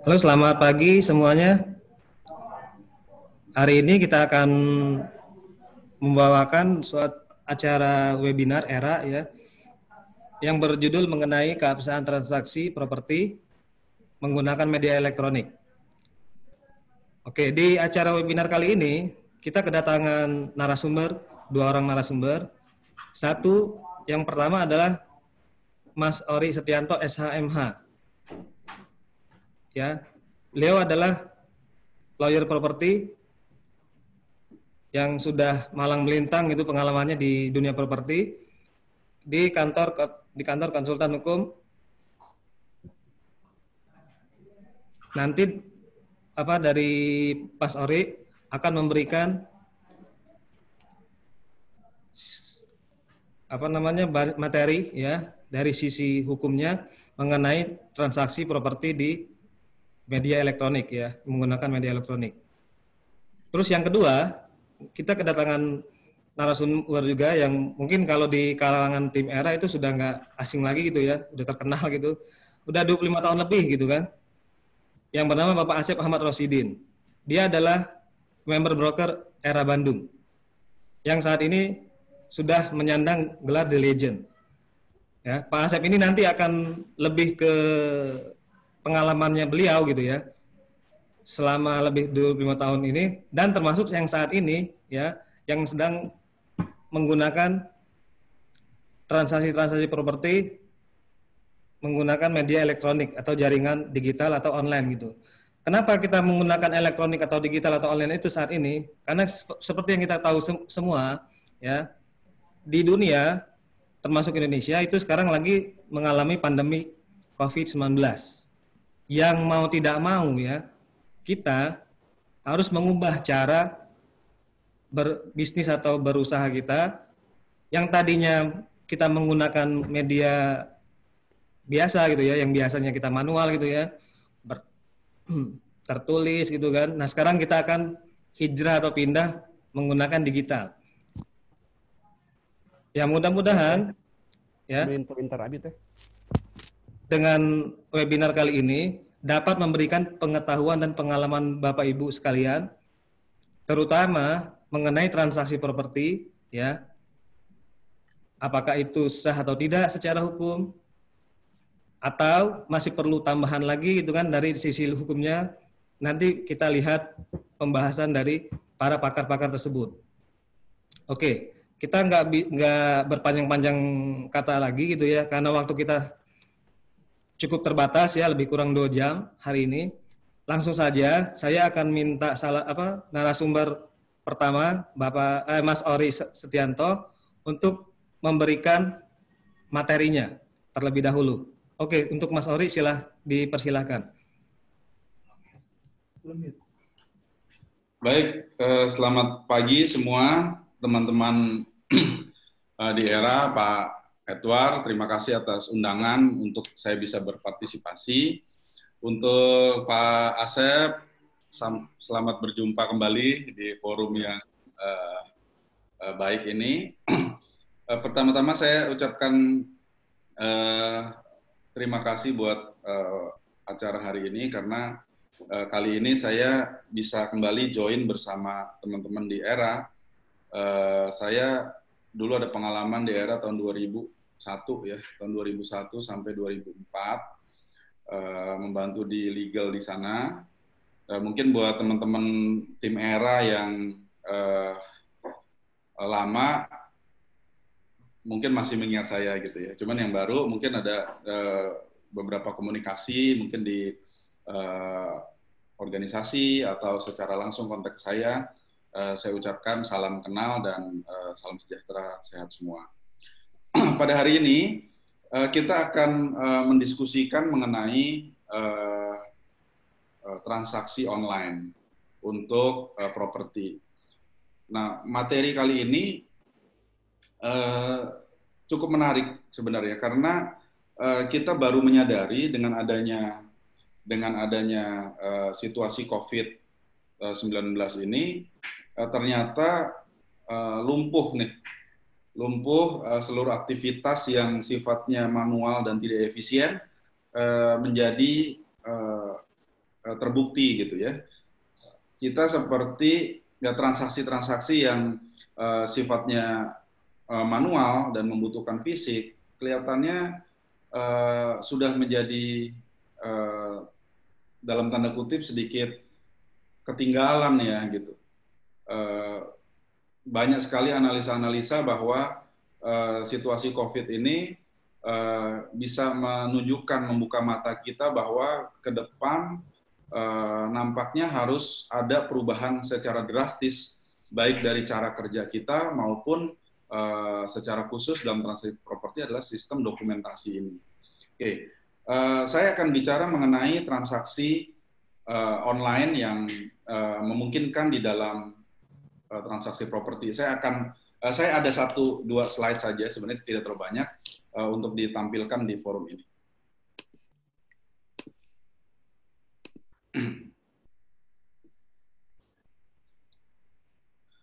Halo, selamat pagi semuanya. Hari ini kita akan membawakan suatu acara webinar ERA ya, yang berjudul mengenai keabsahan transaksi properti menggunakan media elektronik. Oke, di acara webinar kali ini kita kedatangan narasumber, 2 orang narasumber. Satu, yang pertama adalah Mas Ori Setianto SHMH. Ya, beliau adalah lawyer properti yang sudah malang melintang gitu pengalamannya di dunia properti di kantor konsultan hukum. Nanti dari Pas Ori akan memberikan materi ya dari sisi hukumnya mengenai transaksi properti di media elektronik ya, menggunakan media elektronik. Terus yang kedua, kita kedatangan narasumber juga yang mungkin kalau di kalangan tim ERA itu sudah nggak asing lagi gitu ya, udah terkenal gitu. Udah 25 tahun lebih gitu kan. Yang bernama Bapak Asep Ahmad Rosidin. Dia adalah member broker ERA Bandung. Yang saat ini sudah menyandang gelar The Legend. Ya, Pak Asep ini nanti akan lebih ke pengalamannya beliau gitu ya, selama lebih 25 tahun ini, dan termasuk yang saat ini ya, yang sedang menggunakan transaksi-transaksi properti menggunakan media elektronik atau jaringan digital atau online gitu. Kenapa kita menggunakan elektronik atau digital atau online itu saat ini? Karena seperti yang kita tahu semua ya, di dunia termasuk Indonesia itu sekarang lagi mengalami pandemi COVID-19. Yang mau tidak mau ya, kita harus mengubah cara berbisnis atau berusaha kita yang tadinya kita menggunakan media biasa gitu ya, yang biasanya kita manual gitu ya, tertulis gitu kan. Nah, sekarang kita akan hijrah atau pindah menggunakan digital. Ya, mudah-mudahan ya dengan webinar kali ini dapat memberikan pengetahuan dan pengalaman Bapak Ibu sekalian, terutama mengenai transaksi properti ya, apakah itu sah atau tidak secara hukum, atau masih perlu tambahan lagi gitu kan dari sisi hukumnya. Nanti kita lihat pembahasan dari para pakar-pakar tersebut. Oke, kita nggak berpanjang-panjang kata lagi gitu ya, karena waktu kita cukup terbatas ya, lebih kurang 2 jam hari ini. Langsung saja saya akan minta narasumber pertama Bapak Mas Ori Setianto untuk memberikan materinya terlebih dahulu. Oke, untuk Mas Ori dipersilahkan. Baik, selamat pagi semua teman-teman di ERA, Pak Edward, terima kasih atas undangan untuk saya bisa berpartisipasi. Untuk Pak Asep, selamat berjumpa kembali di forum yang baik ini. Pertama-tama saya ucapkan terima kasih buat acara hari ini karena kali ini saya bisa kembali join bersama teman-teman di ERA. Saya dulu ada pengalaman di ERA tahun 2001 ya, tahun 2001 sampai 2004 membantu di legal di sana. Mungkin buat teman-teman tim ERA yang lama mungkin masih mengingat saya gitu ya. Cuman yang baru mungkin ada beberapa komunikasi mungkin di organisasi atau secara langsung kontak saya ucapkan salam kenal dan salam sejahtera, sehat semua. Pada hari ini kita akan mendiskusikan mengenai transaksi online untuk properti. Nah, materi kali ini cukup menarik sebenarnya karena kita baru menyadari dengan adanya situasi COVID-19 ini ternyata lumpuh seluruh aktivitas yang sifatnya manual dan tidak efisien menjadi terbukti gitu ya. Kita seperti ya transaksi-transaksi yang sifatnya manual dan membutuhkan fisik, kelihatannya sudah menjadi dalam tanda kutip sedikit ketinggalan ya gitu. Banyak sekali analisa-analisa bahwa situasi COVID ini bisa menunjukkan, membuka mata kita bahwa ke depan nampaknya harus ada perubahan secara drastis, baik dari cara kerja kita maupun secara khusus dalam transaksi properti adalah sistem dokumentasi ini. Oke, saya akan bicara mengenai transaksi online yang memungkinkan di dalam transaksi properti. Saya ada 1-2 slide saja, sebenarnya tidak terlalu banyak untuk ditampilkan di forum ini.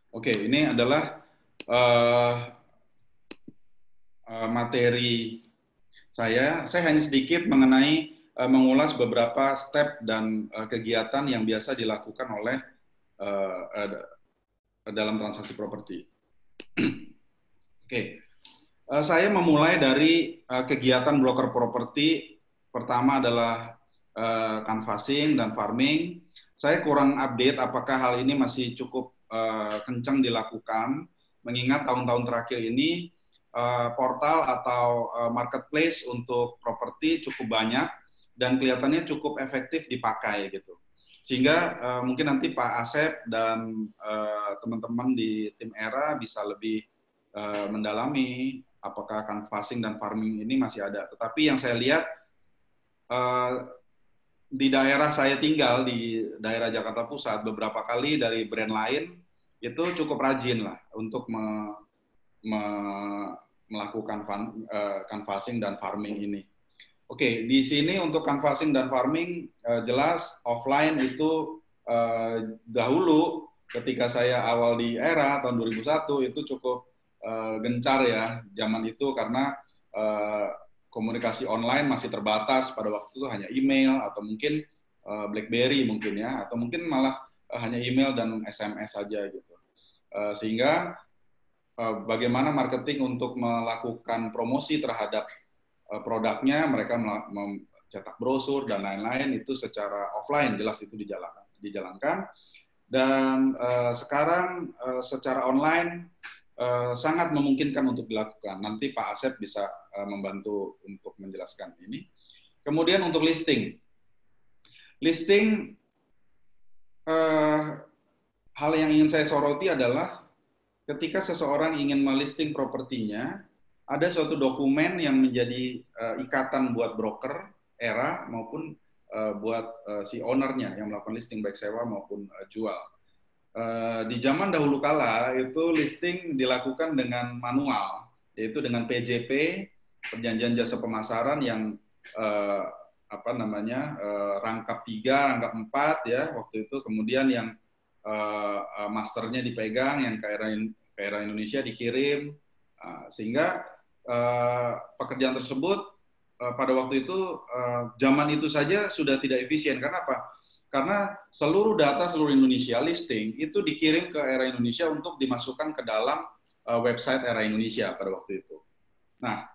Oke, ini adalah materi saya. Saya hanya sedikit mengenai mengulas beberapa step dan kegiatan yang biasa dilakukan oleh dalam transaksi properti. Oke, saya memulai dari kegiatan broker properti. Pertama adalah canvassing dan farming. Saya kurang update apakah hal ini masih cukup kencang dilakukan, mengingat tahun-tahun terakhir ini portal atau marketplace untuk properti cukup banyak dan kelihatannya cukup efektif dipakai gitu. Sehingga mungkin nanti Pak Asep dan teman-teman di tim ERA bisa lebih mendalami apakah canvassing dan farming ini masih ada. Tetapi yang saya lihat di daerah saya tinggal, di daerah Jakarta Pusat, beberapa kali dari brand lain itu cukup rajin lah untuk melakukan canvassing dan farming ini. Oke, di sini untuk canvassing dan farming jelas offline itu dahulu ketika saya awal di ERA tahun 2001 itu cukup gencar ya zaman itu karena komunikasi online masih terbatas, pada waktu itu hanya email atau mungkin BlackBerry mungkin ya, atau mungkin malah hanya email dan SMS saja gitu. Sehingga bagaimana marketing untuk melakukan promosi terhadap produknya, mereka mencetak brosur dan lain-lain itu secara offline jelas itu dijalankan. Dan sekarang secara online sangat memungkinkan untuk dilakukan. Nanti Pak Asep bisa membantu untuk menjelaskan ini. Kemudian untuk listing. Listing, hal yang ingin saya soroti adalah ketika seseorang ingin melisting propertinya, ada suatu dokumen yang menjadi ikatan buat broker, ERA, maupun buat si ownernya yang melakukan listing, baik sewa maupun jual. Di zaman dahulu kala itu listing dilakukan dengan manual, yaitu dengan PJP, perjanjian jasa pemasaran yang rangkap 3, rangkap 4 ya waktu itu, kemudian yang masternya dipegang, yang ke era Indonesia dikirim, sehingga pekerjaan tersebut pada waktu itu zaman itu saja sudah tidak efisien. Karena apa? Karena seluruh data seluruh Indonesia listing itu dikirim ke ERA Indonesia untuk dimasukkan ke dalam website ERA Indonesia pada waktu itu. Nah,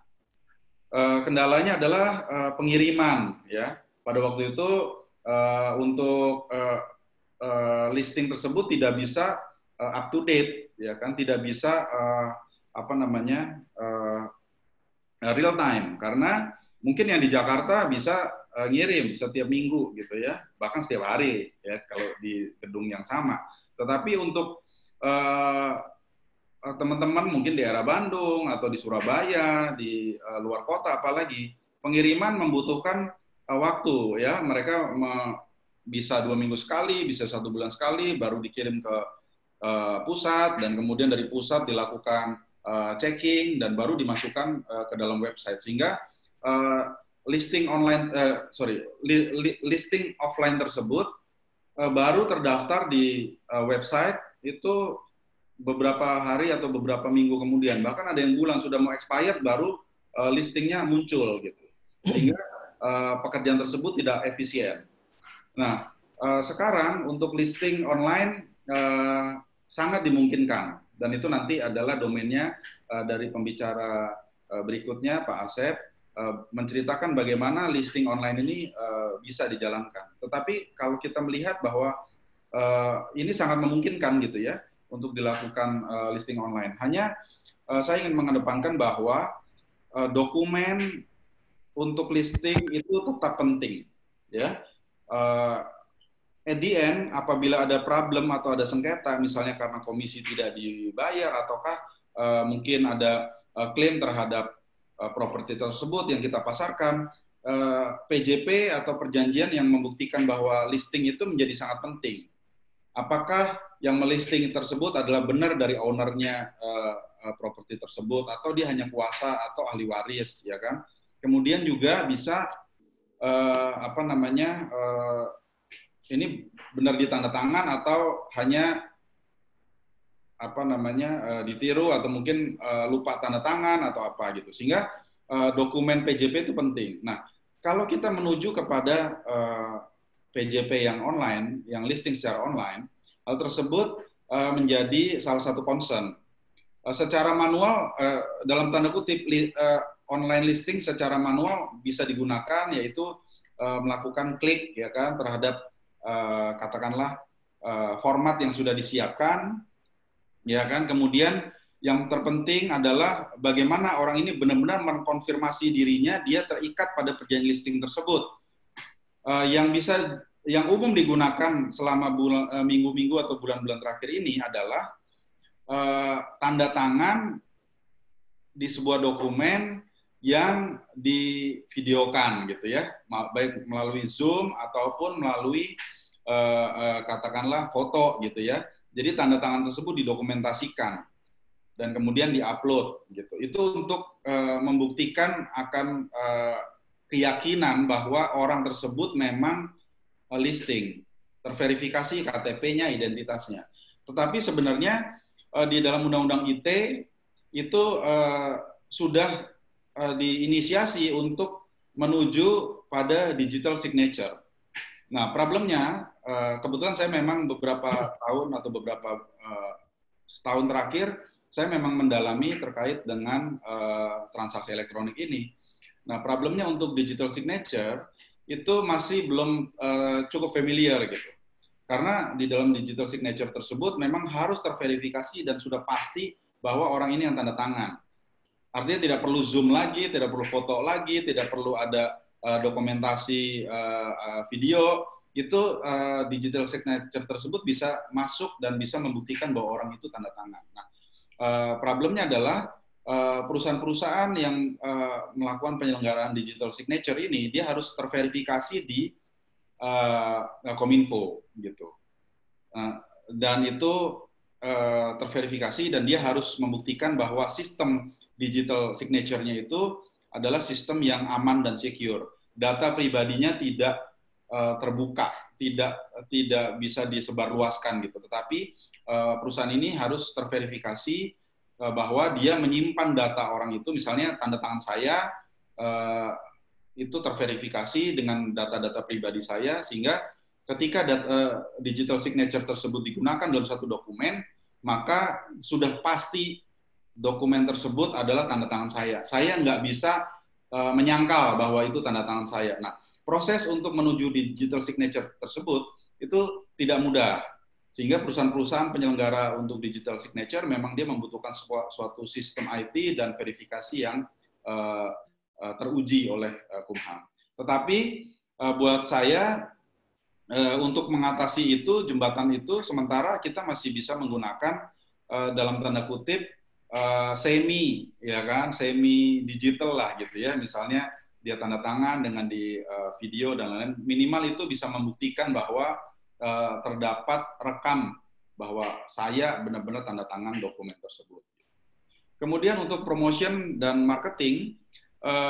kendalanya adalah pengiriman ya. Pada waktu itu untuk listing tersebut tidak bisa up to date ya kan, tidak bisa real time, karena mungkin yang di Jakarta bisa ngirim setiap minggu gitu ya, bahkan setiap hari ya kalau di gedung yang sama. Tetapi untuk teman-teman mungkin di daerah Bandung atau di Surabaya, di luar kota apalagi, pengiriman membutuhkan waktu ya. Mereka bisa 2 minggu sekali, bisa 1 bulan sekali, baru dikirim ke pusat, dan kemudian dari pusat dilakukan checking dan baru dimasukkan ke dalam website, sehingga listing offline tersebut baru terdaftar di website itu beberapa hari atau beberapa minggu kemudian, bahkan ada yang bulan sudah mau expired baru listingnya muncul gitu. Sehingga pekerjaan tersebut tidak efisien. Nah, sekarang untuk listing online sangat dimungkinkan, dan itu nanti adalah domainnya dari pembicara berikutnya, Pak Asep, menceritakan bagaimana listing online ini bisa dijalankan. Tetapi kalau kita melihat bahwa ini sangat memungkinkan gitu ya untuk dilakukan listing online. Hanya saya ingin mengedepankan bahwa dokumen untuk listing itu tetap penting, ya. At the end, apabila ada problem atau ada sengketa, misalnya karena komisi tidak dibayar ataukah mungkin ada klaim terhadap properti tersebut yang kita pasarkan, PJP atau perjanjian yang membuktikan bahwa listing itu menjadi sangat penting. Apakah yang melisting tersebut adalah benar dari ownernya properti tersebut, atau dia hanya kuasa atau ahli waris, ya kan? Kemudian juga bisa ini benar ditandatangan atau hanya ditiru atau mungkin lupa tanda tangan atau apa gitu, sehingga dokumen PJP itu penting. Nah, kalau kita menuju kepada PJP yang online, yang listing secara online, hal tersebut menjadi salah satu concern. Secara manual, dalam tanda kutip, online listing secara manual bisa digunakan, yaitu melakukan klik, ya kan, terhadap katakanlah format yang sudah disiapkan, ya kan. Kemudian yang terpenting adalah bagaimana orang ini benar-benar mengkonfirmasi dirinya dia terikat pada perjanjian listing tersebut. Yang umum digunakan selama minggu-minggu atau bulan-bulan terakhir ini adalah tanda tangan di sebuah dokumen yang divideokan gitu ya, baik melalui Zoom ataupun melalui katakanlah foto gitu ya. Jadi tanda tangan tersebut didokumentasikan dan kemudian diupload gitu. Itu untuk membuktikan akan keyakinan bahwa orang tersebut memang listing, terverifikasi KTP-nya, identitasnya. Tetapi sebenarnya di dalam Undang-Undang IT itu sudah diinisiasi untuk menuju pada digital signature. Nah, problemnya kebetulan saya memang beberapa tahun atau beberapa setahun terakhir saya memang mendalami terkait dengan transaksi elektronik ini. Nah, problemnya untuk digital signature itu masih belum cukup familiar gitu. Karena di dalam digital signature tersebut memang harus terverifikasi dan sudah pasti bahwa orang ini yang tanda tangan. Artinya tidak perlu Zoom lagi, tidak perlu foto lagi, tidak perlu ada dokumentasi video, itu digital signature tersebut bisa masuk dan bisa membuktikan bahwa orang itu tanda tangan. Nah, problemnya adalah perusahaan-perusahaan yang melakukan penyelenggaraan digital signature ini, dia harus terverifikasi di Kominfo gitu. Dan itu terverifikasi dan dia harus membuktikan bahwa sistem digital signature-nya itu adalah sistem yang aman dan secure. Data pribadinya tidak terbuka, tidak bisa disebarluaskan gitu. Tetapi perusahaan ini harus terverifikasi bahwa dia menyimpan data orang itu, misalnya tanda tangan saya itu terverifikasi dengan data-data pribadi saya, sehingga ketika digital signature tersebut digunakan dalam satu dokumen, maka sudah pasti dokumen tersebut adalah tanda tangan saya. Saya nggak bisa menyangkal bahwa itu tanda tangan saya. Nah, proses untuk menuju digital signature tersebut itu tidak mudah. Sehingga perusahaan-perusahaan penyelenggara untuk digital signature memang dia membutuhkan suatu sistem IT dan verifikasi yang teruji oleh Kumham. Tetapi buat saya untuk mengatasi itu, jembatan itu, sementara kita masih bisa menggunakan dalam tanda kutip semi, ya kan, semi digital lah gitu ya. Misalnya dia tanda tangan dengan di video dan lain-lain, minimal itu bisa membuktikan bahwa terdapat rekam bahwa saya benar-benar tanda tangan dokumen tersebut. Kemudian untuk promotion dan marketing,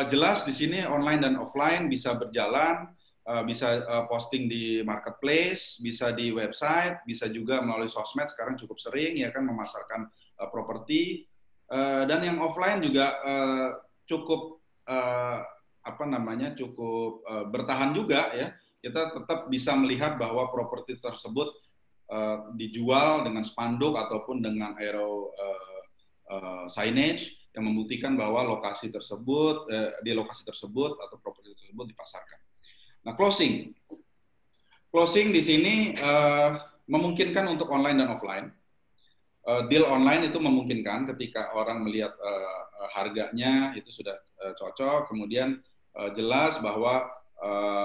jelas di sini online dan offline bisa berjalan, bisa posting di marketplace, bisa di website, bisa juga melalui sosmed, sekarang cukup sering ya kan memasarkan properti, dan yang offline juga cukup apa namanya cukup bertahan juga ya. Kita tetap bisa melihat bahwa properti tersebut dijual dengan spanduk ataupun dengan signage yang membuktikan bahwa lokasi tersebut di lokasi tersebut atau properti tersebut dipasarkan. Nah, closing di sini memungkinkan untuk online dan offline. Deal online itu memungkinkan ketika orang melihat harganya itu sudah cocok, kemudian jelas bahwa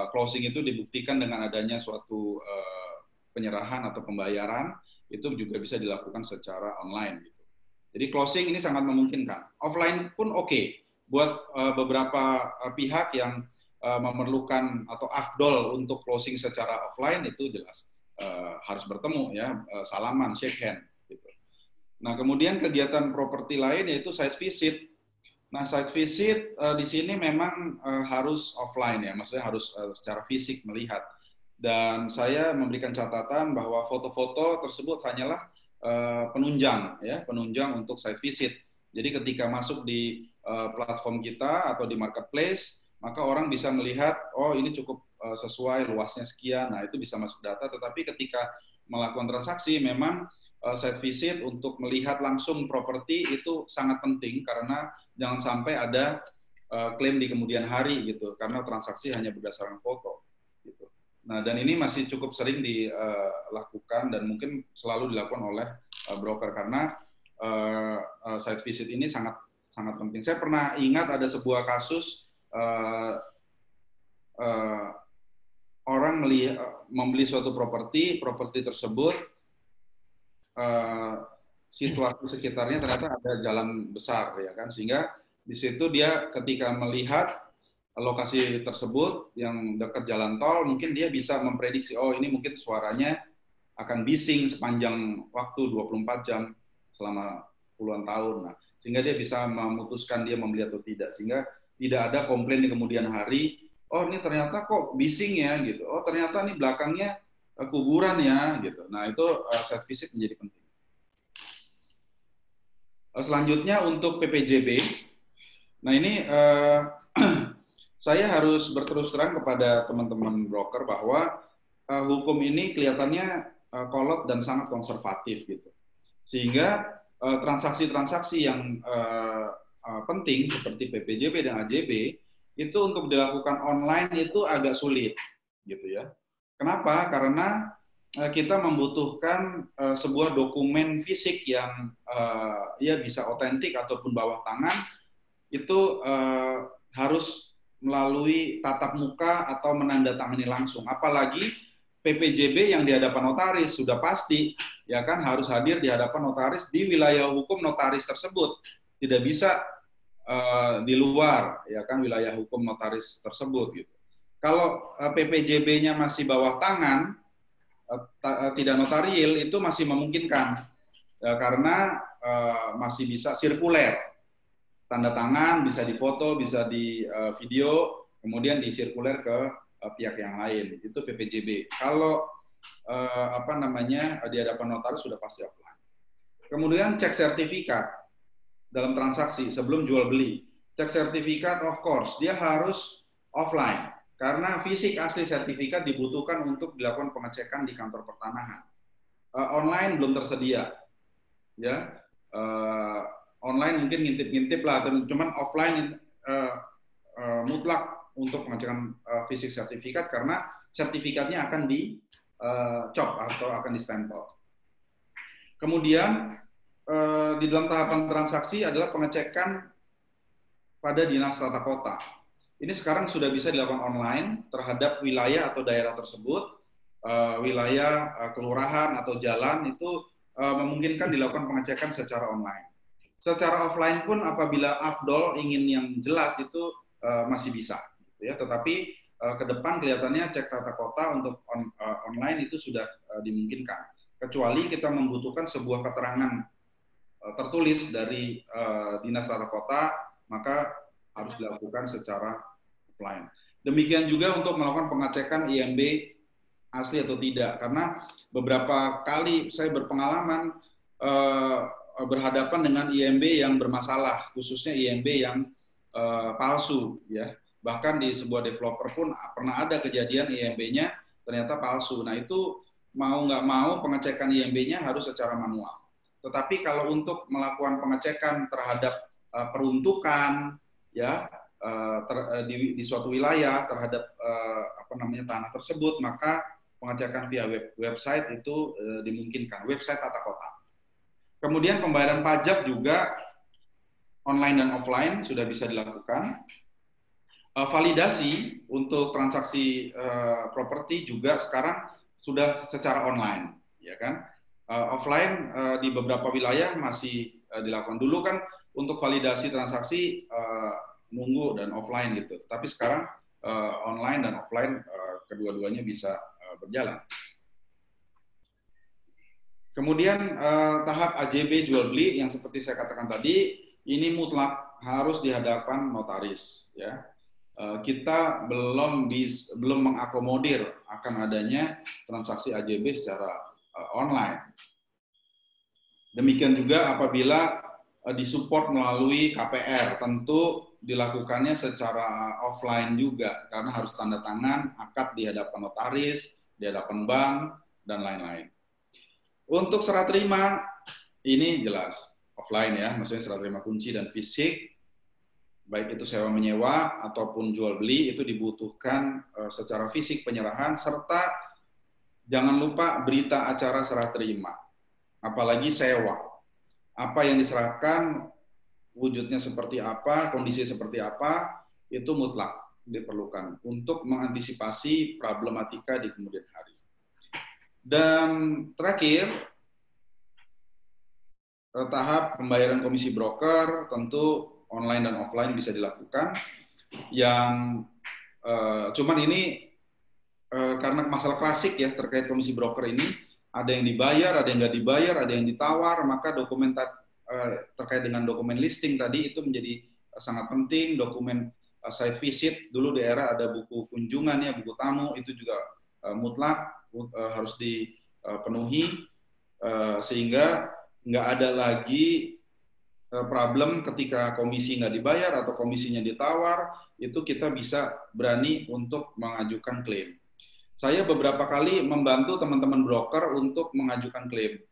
closing itu dibuktikan dengan adanya suatu penyerahan atau pembayaran, itu juga bisa dilakukan secara online. Gitu. Jadi closing ini sangat memungkinkan. Offline pun oke. Buat beberapa pihak yang memerlukan atau afdol untuk closing secara offline itu jelas harus bertemu ya, salaman, shake hand. Gitu. Nah, kemudian kegiatan properti lain yaitu site visit. Nah, site visit di sini memang harus offline ya, maksudnya harus secara fisik melihat. Dan saya memberikan catatan bahwa foto-foto tersebut hanyalah penunjang ya, penunjang untuk site visit. Jadi ketika masuk di platform kita atau di marketplace, maka orang bisa melihat, oh ini cukup sesuai, luasnya sekian, nah itu bisa masuk data. Tetapi ketika melakukan transaksi, memang site visit untuk melihat langsung properti itu sangat penting karena jangan sampai ada klaim di kemudian hari gitu karena transaksi hanya berdasarkan foto gitu. Nah, dan ini masih cukup sering dilakukan dan mungkin selalu dilakukan oleh broker karena site visit ini sangat sangat penting. Saya pernah ingat ada sebuah kasus orang membeli suatu properti tersebut situasi sekitarnya ternyata ada jalan besar ya kan, sehingga di situ dia ketika melihat lokasi tersebut yang dekat jalan tol mungkin dia bisa memprediksi oh ini mungkin suaranya akan bising sepanjang waktu 24 jam selama puluhan tahun. Nah, sehingga dia bisa memutuskan dia membeli atau tidak, sehingga tidak ada komplain di kemudian hari, oh ini ternyata kok bising ya gitu, oh ternyata ini belakangnya kuburan ya gitu. Nah, itu site visit menjadi penting. Selanjutnya untuk PPJB, nah ini saya harus berterus terang kepada teman-teman broker bahwa hukum ini kelihatannya kolot dan sangat konservatif gitu, sehingga transaksi-transaksi yang penting seperti PPJB dan AJB itu untuk dilakukan online itu agak sulit gitu ya. Kenapa? Karena kita membutuhkan sebuah dokumen fisik yang ya bisa otentik ataupun bawah tangan itu harus melalui tatap muka atau menandatangani langsung. Apalagi PPJB yang di hadapan notaris sudah pasti ya kan harus hadir di hadapan notaris di wilayah hukum notaris tersebut. Tidak bisa di luar ya kan wilayah hukum notaris tersebut gitu. Kalau PPJB-nya masih bawah tangan tidak notarial itu masih memungkinkan karena masih bisa sirkuler, tanda tangan bisa difoto, bisa di video, kemudian disirkuler ke pihak yang lain, itu PPJB. Kalau apa namanya di hadapan notaris sudah pasti offline. Kemudian cek sertifikat dalam transaksi sebelum jual beli, cek sertifikat of course dia harus offline. Karena fisik asli sertifikat dibutuhkan untuk dilakukan pengecekan di kantor pertanahan. Online belum tersedia, ya. Online mungkin ngintip-ngintip lah, cuman offline mutlak untuk pengecekan fisik sertifikat karena sertifikatnya akan dicop atau akan distempel. Kemudian di dalam tahapan transaksi adalah pengecekan pada dinas tata kota. Ini sekarang sudah bisa dilakukan online terhadap wilayah atau daerah tersebut, wilayah kelurahan atau jalan itu memungkinkan dilakukan pengecekan secara online. Secara offline pun apabila afdol ingin yang jelas itu masih bisa, gitu ya. Tetapi ke depan kelihatannya cek tata kota untuk online itu sudah dimungkinkan. Kecuali kita membutuhkan sebuah keterangan tertulis dari dinas tata kota, maka harus dilakukan secara offline. Demikian juga untuk melakukan pengecekan IMB asli atau tidak, karena beberapa kali saya berpengalaman berhadapan dengan IMB yang bermasalah, khususnya IMB yang palsu, ya. Bahkan di sebuah developer pun pernah ada kejadian IMB-nya ternyata palsu. Nah itu mau nggak mau pengecekan IMB-nya harus secara manual. Tetapi kalau untuk melakukan pengecekan terhadap peruntukan ya di suatu wilayah terhadap tanah tersebut, maka pengecekan via website itu dimungkinkan, website tata kota. Kemudian pembayaran pajak juga online dan offline sudah bisa dilakukan. Validasi untuk transaksi properti juga sekarang sudah secara online, ya kan? Offline di beberapa wilayah masih dilakukan. Dulu kan untuk validasi transaksi nunggu dan offline gitu, tapi sekarang online dan offline kedua-duanya bisa berjalan. Kemudian tahap AJB jual beli yang seperti saya katakan tadi, ini mutlak harus di hadapan notaris, ya. Kita belum mengakomodir akan adanya transaksi AJB secara online. Demikian juga apabila disupport melalui KPR, tentu dilakukannya secara offline juga, karena harus tanda tangan, akad di hadapan notaris, di hadapan bank, dan lain-lain. Untuk serah terima, ini jelas offline ya, maksudnya serah terima kunci dan fisik, baik itu sewa menyewa ataupun jual beli, itu dibutuhkan secara fisik penyerahan, serta jangan lupa berita acara serah terima, apalagi sewa. Apa yang diserahkan, wujudnya seperti apa, kondisi seperti apa, itu mutlak diperlukan untuk mengantisipasi problematika di kemudian hari. Dan terakhir, tahap pembayaran komisi broker tentu online dan offline bisa dilakukan. Yang cuman ini karena masalah klasik ya terkait komisi broker ini, ada yang dibayar, ada yang nggak dibayar, ada yang ditawar, maka dokumen terkait dengan dokumen listing tadi itu menjadi sangat penting. Dokumen site visit, dulu di era ada buku kunjungan ya, buku tamu, itu juga mutlak harus dipenuhi sehingga nggak ada lagi problem ketika komisi nggak dibayar atau komisinya ditawar, itu kita bisa berani untuk mengajukan klaim. Saya beberapa kali membantu teman-teman broker untuk mengajukan klaim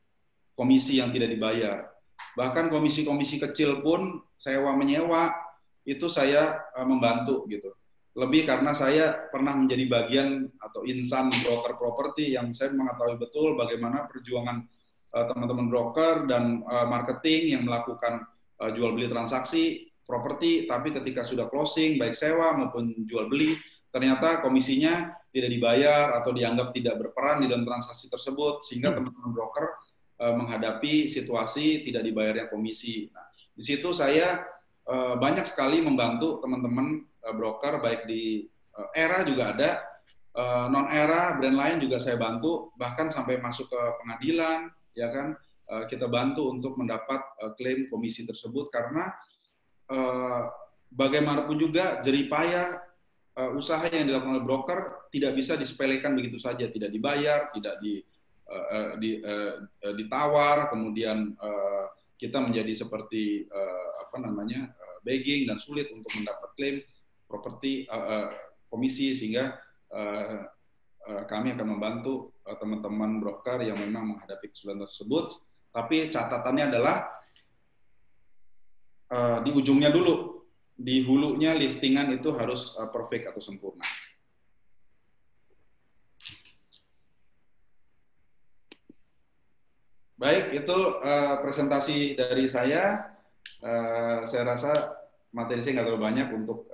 komisi yang tidak dibayar. Bahkan komisi-komisi kecil pun sewa menyewa itu saya membantu gitu. Lebih karena saya pernah menjadi bagian atau insan broker properti yang saya mengetahui betul bagaimana perjuangan teman-teman broker dan marketing yang melakukan jual beli transaksi properti, tapi ketika sudah closing baik sewa maupun jual beli ternyata komisinya tidak dibayar atau dianggap tidak berperan di dalam transaksi tersebut, sehingga teman-teman broker menghadapi situasi tidak dibayarnya komisi. Nah, di situ saya banyak sekali membantu teman-teman broker, baik di era juga ada, non era brand lain juga saya bantu, bahkan sampai masuk ke pengadilan, ya kan, kita bantu untuk mendapat klaim komisi tersebut, karena bagaimanapun juga jeripayah usaha yang dilakukan oleh broker tidak bisa disepelekan begitu saja, tidak dibayar, tidak ditawar, kemudian kita menjadi seperti begging dan sulit untuk mendapat klaim properti komisi, sehingga kami akan membantu teman-teman broker yang memang menghadapi kesulitan tersebut. Tapi catatannya adalah di ujungnya dulu, di hulunya listingan itu harus perfect atau sempurna. Baik, itu presentasi dari saya. Saya rasa materi saya nggak terlalu banyak untuk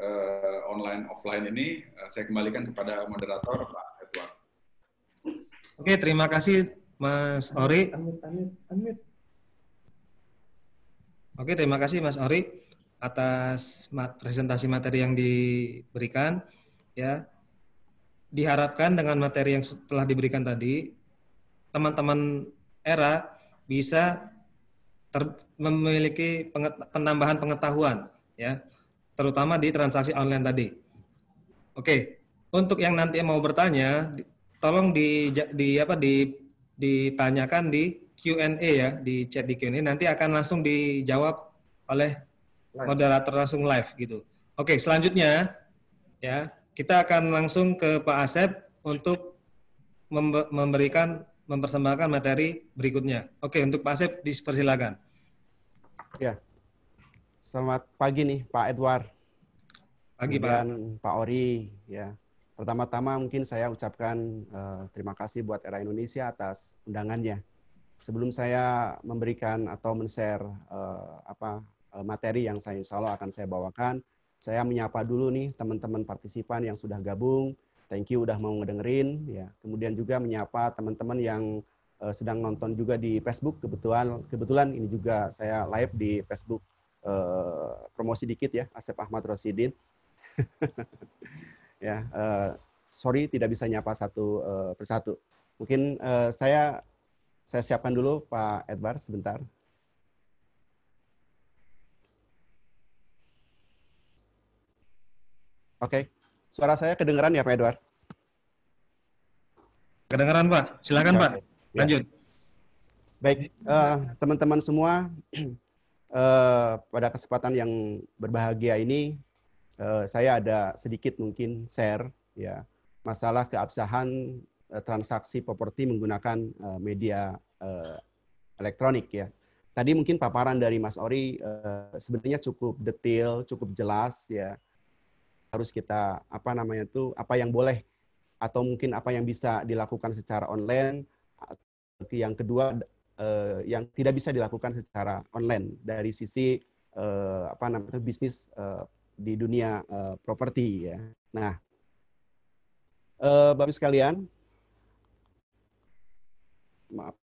online offline ini. Saya kembalikan kepada moderator Pak Edward. Oke, terima kasih Mas Ori. Oke, terima kasih Mas Ori atas presentasi materi yang diberikan. Ya, diharapkan dengan materi yang telah diberikan tadi, teman-teman era bisa memiliki penambahan pengetahuan, ya, terutama di transaksi online tadi. Oke, untuk yang nanti mau bertanya, tolong ditanyakan di Q&A ya, di chat di Q&A, nanti akan langsung dijawab oleh moderator langsung live gitu. Oke, selanjutnya Ya, kita akan langsung ke Pak Asep untuk mempersembahkan materi berikutnya. Oke, untuk Pak Asep dipersilakan. Ya, selamat pagi nih Pak Edward, Pagi Pak. kemudian Pak Ori. Ya, pertama-tama mungkin saya ucapkan terima kasih buat Era Indonesia atas undangannya. Sebelum saya memberikan atau men-share materi yang insya Allah akan saya bawakan, saya menyapa dulu nih teman-teman partisipan yang sudah gabung. Thank you udah mau ngedengerin. Ya, kemudian juga menyapa teman-teman yang sedang nonton juga di Facebook. Kebetulan ini juga saya live di Facebook. Promosi dikit ya, Asep Ahmad Rosidin. Ya, sorry tidak bisa nyapa satu persatu. Mungkin saya siapkan dulu Pak Edward sebentar. Oke, suara saya kedengeran ya Pak Edward? Kedengeran Pak, silakan Pak, lanjut. Baik, teman-teman semua, pada kesempatan yang berbahagia ini, saya ada sedikit mungkin share ya masalah keabsahan transaksi properti menggunakan media elektronik ya. Tadi mungkin paparan dari Mas Ori sebenarnya cukup detail, cukup jelas ya. Harus kita apa yang boleh atau mungkin apa yang bisa dilakukan secara online. Yang kedua yang tidak bisa dilakukan secara online dari sisi bisnis di dunia properti ya. Nah, Bapak sekalian, maaf.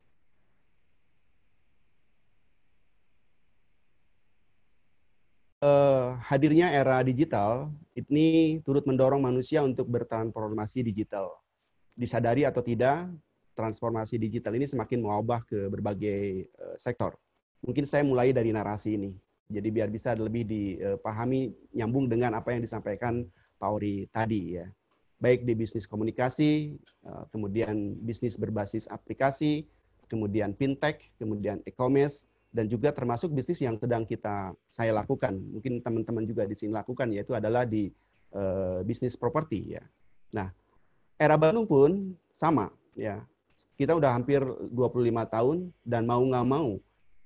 Hadirnya era digital ini turut mendorong manusia untuk bertransformasi digital. Disadari atau tidak, transformasi digital ini semakin mewabah ke berbagai sektor. Mungkin saya mulai dari narasi ini. Jadi biar bisa lebih dipahami nyambung dengan apa yang disampaikan Pak Ori tadi ya. Baik di bisnis komunikasi, kemudian bisnis berbasis aplikasi, kemudian fintech, kemudian e-commerce, dan juga termasuk bisnis yang sedang saya lakukan, mungkin teman-teman juga di sini lakukan, yaitu adalah di bisnis properti ya. Nah, Era Bandung pun sama ya. Kita udah hampir 25 tahun dan mau nggak mau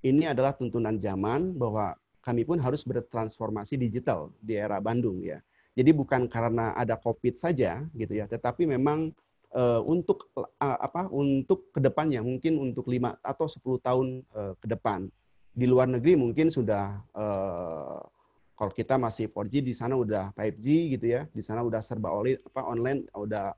ini adalah tuntunan zaman bahwa kami pun harus bertransformasi digital di era Bandung ya. Jadi bukan karena ada COVID saja gitu ya, tetapi memang untuk kedepannya mungkin untuk 5 atau 10 tahun ke depan. Di luar negeri mungkin sudah kalau kita masih 4G, di sana udah 5G gitu ya. Di sana udah serba online, udah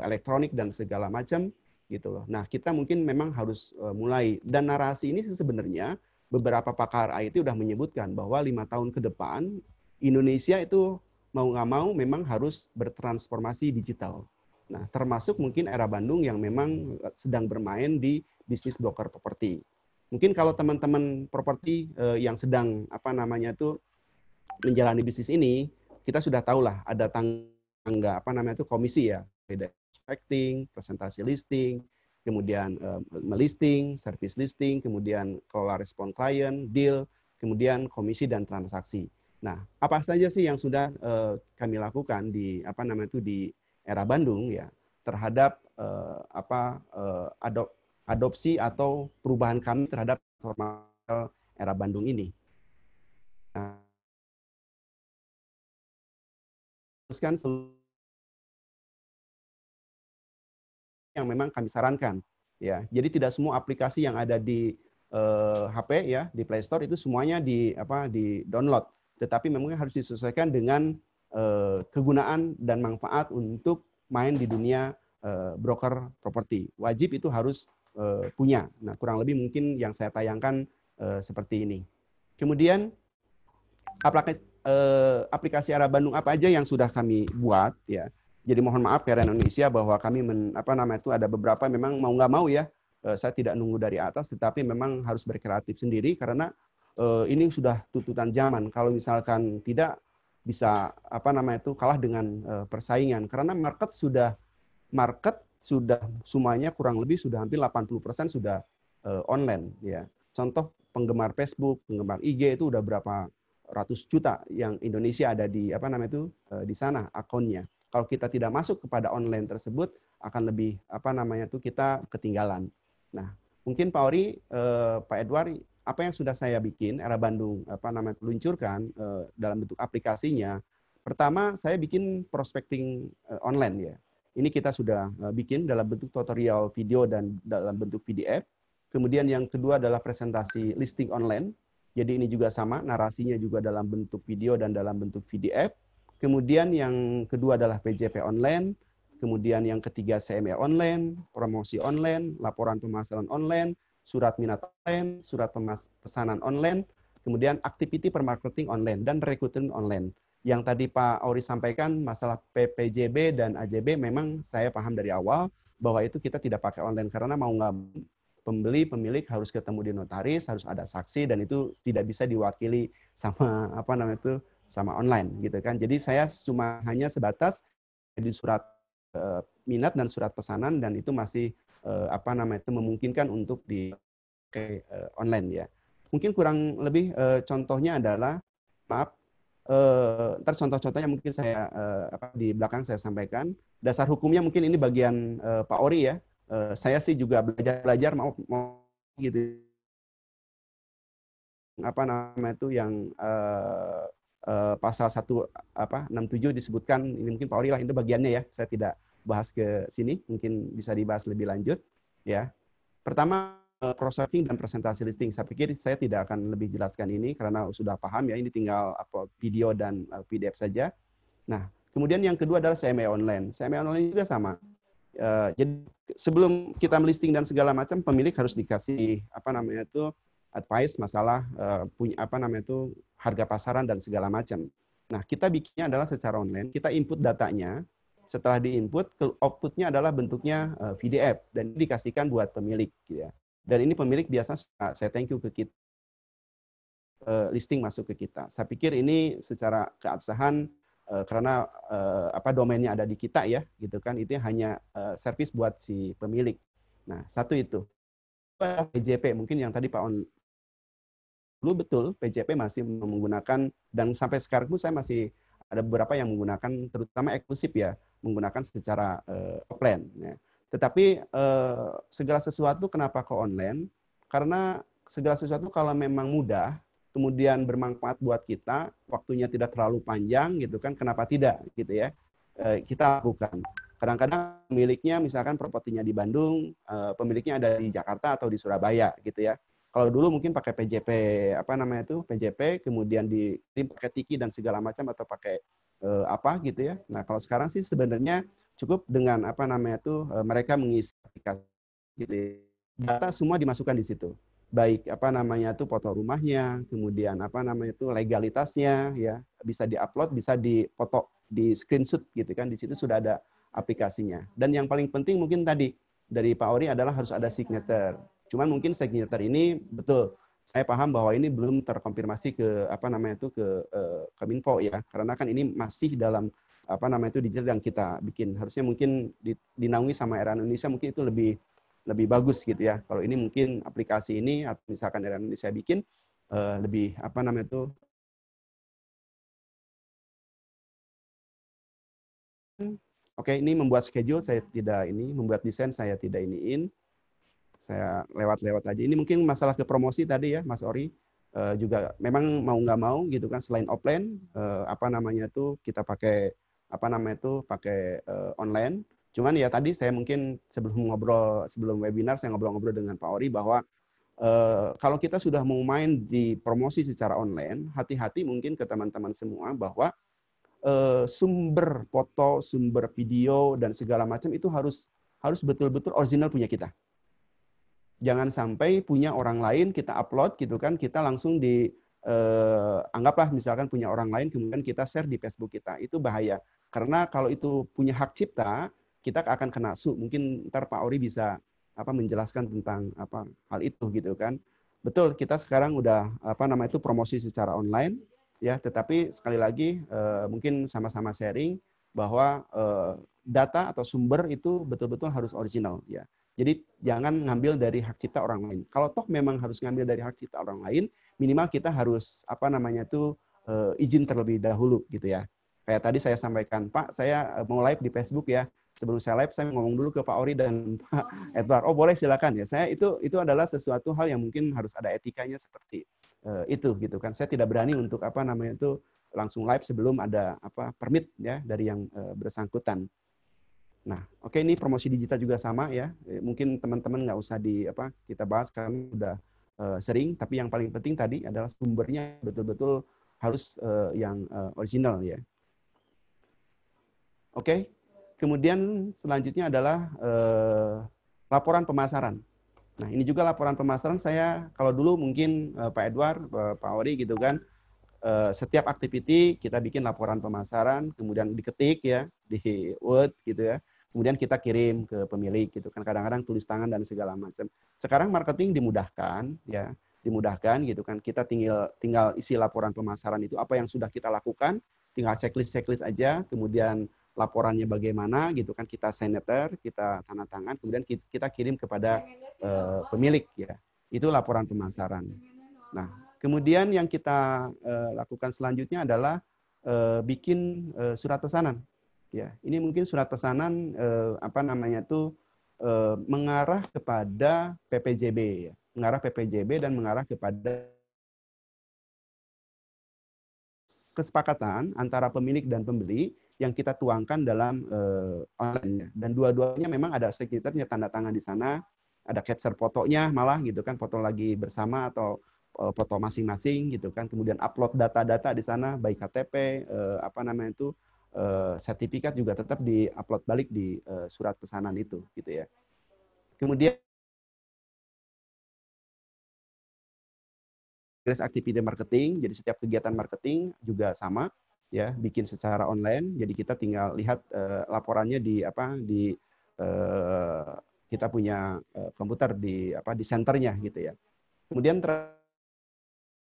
elektronik dan segala macam gitu loh. Nah, kita mungkin memang harus mulai, dan narasi ini sebenarnya beberapa pakar IT udah menyebutkan bahwa 5 tahun ke depan Indonesia itu mau nggak mau memang harus bertransformasi digital. Nah, termasuk mungkin Era Bandung yang memang sedang bermain di bisnis broker properti. Mungkin kalau teman-teman properti yang sedang menjalani bisnis ini, kita sudah tahu lah ada tangga komisi ya, inspecting, presentasi listing, kemudian melisting, service listing, kemudian kelola respon klien, deal, kemudian komisi dan transaksi. Nah, apa saja sih yang sudah kami lakukan di di Era Bandung ya terhadap adopsi atau perubahan kami terhadap formal Era Bandung ini. Nah, teruskan yang memang kami sarankan ya. Jadi tidak semua aplikasi yang ada di HP ya, di Play Store itu semuanya di download, tetapi memang harus disesuaikan dengan kegunaan dan manfaat untuk main di dunia broker properti. Wajib itu harus punya. Nah, kurang lebih mungkin yang saya tayangkan seperti ini. Kemudian aplikasi Era Bandung apa aja yang sudah kami buat ya. Jadi mohon maaf Era Indonesia bahwa kami ada beberapa memang mau nggak mau ya, saya tidak nunggu dari atas, tetapi memang harus berkreatif sendiri karena ini sudah tuntutan zaman. Kalau misalkan tidak bisa kalah dengan persaingan karena market sudah semuanya kurang lebih sudah hampir 80% sudah online ya. Contoh penggemar Facebook, penggemar IG itu udah berapa ratus juta yang Indonesia ada di apa namanya itu di sana akunnya. Kalau kita tidak masuk kepada online tersebut akan lebih apa namanya itu kita ketinggalan. Nah, mungkin Pak Ori, Pak Edward, apa yang sudah saya bikin Era Bandung apa namanya luncurkan dalam bentuk aplikasinya. Pertama, saya bikin prospecting online ya. Ini kita sudah bikin dalam bentuk tutorial video dan dalam bentuk PDF. Kemudian yang kedua adalah presentasi listing online. Jadi ini juga sama, narasinya juga dalam bentuk video dan dalam bentuk PDF. Kemudian yang kedua adalah PJP online. Kemudian yang ketiga CME online, promosi online, laporan pemasaran online, surat minat online, surat pesanan online, kemudian activity permarketing online, dan rekrutmen online. Yang tadi Pak Auri sampaikan, masalah PPJB dan AJB, memang saya paham dari awal bahwa itu kita tidak pakai online, karena mau nggak pembeli, pemilik harus ketemu di notaris, harus ada saksi, dan itu tidak bisa diwakili sama apa namanya itu sama online gitu kan. Jadi saya cuma hanya sebatas di surat minat dan surat pesanan, dan itu masih apa namanya itu memungkinkan untuk di online ya. Mungkin kurang lebih contohnya adalah maaf ntar contoh-contohnya mungkin saya di belakang saya sampaikan. Dasar hukumnya mungkin ini bagian Pak Ori ya. Saya sih juga belajar mau gitu apa namanya itu yang pasal 167 disebutkan, ini mungkin Pak Ori lah itu bagiannya ya. Saya tidak bahas ke sini, mungkin bisa dibahas lebih lanjut ya. Pertama, prospecting dan presentasi listing. Saya pikir saya tidak akan lebih jelaskan ini karena sudah paham ya, ini tinggal upload video dan PDF saja. Nah, kemudian yang kedua adalah CME online. CME online juga sama. Jadi sebelum kita melisting dan segala macam, pemilik harus dikasih apa namanya itu advice masalah punya apa namanya itu harga pasaran dan segala macam. Nah, kita bikinnya adalah secara online, kita input datanya. Setelah diinput, outputnya adalah bentuknya PDF dan dikasihkan buat pemilik ya. Dan ini pemilik biasa saya thank you ke kita, listing masuk ke kita. Saya pikir ini secara keabsahan karena apa domainnya ada di kita ya, gitu kan, itu hanya servis buat si pemilik. Nah, satu itu. PJP mungkin yang tadi Pak On dulu betul, PJP masih menggunakan, dan sampai sekarang pun saya masih ada beberapa yang menggunakan, terutama eksklusif ya, menggunakan secara offline. Ya. Tetapi segala sesuatu kenapa ke online? Karena segala sesuatu kalau memang mudah, kemudian bermanfaat buat kita, waktunya tidak terlalu panjang, gitu kan? Kenapa tidak, gitu ya? Kita lakukan. Kadang-kadang pemiliknya, misalkan propertinya di Bandung, pemiliknya ada di Jakarta atau di Surabaya, gitu ya. Kalau dulu mungkin pakai PJP, apa namanya itu, PJP, kemudian dikirim pakai Tiki dan segala macam, atau pakai apa gitu ya. Nah, kalau sekarang sih sebenarnya cukup dengan apa namanya itu mereka mengisi aplikasi gitu ya. Data semua dimasukkan di situ. Baik apa namanya itu foto rumahnya, kemudian apa namanya itu legalitasnya ya, bisa diupload, bisa dipoto, di screenshot gitu kan. Di situ sudah ada aplikasinya. Dan yang paling penting mungkin tadi dari Pak Ori adalah harus ada signature. Cuman mungkin signature ini betul saya paham bahwa ini belum terkonfirmasi ke apa namanya itu ke Kominfo ya, karena kan ini masih dalam apa namanya itu digital yang kita bikin. Harusnya mungkin dinaungi sama Era Indonesia, mungkin itu lebih bagus gitu ya. Kalau ini mungkin aplikasi ini atau misalkan Era Indonesia bikin lebih apa namanya itu oke, ini membuat schedule saya tidak ini, membuat desain saya tidak iniin. Saya lewat-lewat aja. Ini mungkin masalah ke promosi tadi ya, Mas Ori. Juga memang mau nggak mau gitu kan, selain offline, apa namanya itu kita pakai apa namanya itu pakai online. Cuman ya tadi saya mungkin sebelum webinar saya ngobrol-ngobrol dengan Pak Ori bahwa kalau kita sudah mau main di promosi secara online, hati-hati mungkin ke teman-teman semua bahwa sumber foto, sumber video dan segala macam itu harus betul-betul original punya kita. Jangan sampai punya orang lain kita upload gitu kan, kita langsung anggaplah misalkan punya orang lain kemudian kita share di Facebook kita, itu bahaya. Karena kalau itu punya hak cipta, kita akan kena su. Mungkin ntar Pak Ori bisa menjelaskan tentang hal itu gitu kan. Betul, kita sekarang udah itu promosi secara online ya, tetapi sekali lagi mungkin sama-sama sharing bahwa data atau sumber itu betul-betul harus original ya. Jadi jangan ngambil dari hak cipta orang lain. Kalau toh memang harus ngambil dari hak cipta orang lain, minimal kita harus izin terlebih dahulu gitu ya. Kayak tadi saya sampaikan, Pak, saya mau live di Facebook ya. Sebelum saya live, saya ngomong dulu ke Pak Ori dan Pak Edward. Oh boleh, silakan ya. Saya itu adalah sesuatu hal yang mungkin harus ada etikanya seperti itu gitu kan. Saya tidak berani untuk apa namanya itu langsung live sebelum ada apa permit ya dari yang bersangkutan. Nah, oke, ini promosi digital juga sama ya. Mungkin teman-teman nggak usah di apa kita bahas karena udah sering. Tapi yang paling penting tadi adalah sumbernya betul-betul harus yang original ya. Oke, kemudian selanjutnya adalah laporan pemasaran. Nah, ini juga laporan pemasaran saya kalau dulu mungkin Pak Edward, Pak Ori gitu kan, setiap activity kita bikin laporan pemasaran, kemudian diketik ya di Word gitu ya. Kemudian kita kirim ke pemilik gitu kan, kadang-kadang tulis tangan dan segala macam. Sekarang marketing dimudahkan ya, dimudahkan gitu kan. Kita tinggal isi laporan pemasaran itu apa yang sudah kita lakukan, tinggal checklist aja, kemudian laporannya bagaimana gitu kan, kita signature, kita tanda tangan, kemudian kita kirim kepada pemilik ya. Itu laporan pemasaran. Nah, kemudian yang kita lakukan selanjutnya adalah bikin surat pesanan. Ya, ini mungkin surat pesanan apa namanya tuh mengarah kepada PPJB ya, mengarah PPJB dan mengarah kepada kesepakatan antara pemilik dan pembeli yang kita tuangkan dalam online. Dan dua-duanya memang ada sekitarnya tanda tangan di sana, ada capture fotonya malah gitu kan, foto lagi bersama atau foto masing-masing gitu kan. Kemudian upload data-data di sana, baik KTP, apa namanya itu, sertifikat juga tetap di-upload balik di surat pesanan itu gitu ya. Kemudian activity marketing, jadi setiap kegiatan marketing juga sama ya, bikin secara online. Jadi kita tinggal lihat laporannya di apa di kita punya komputer di apa di senternya gitu ya. Kemudian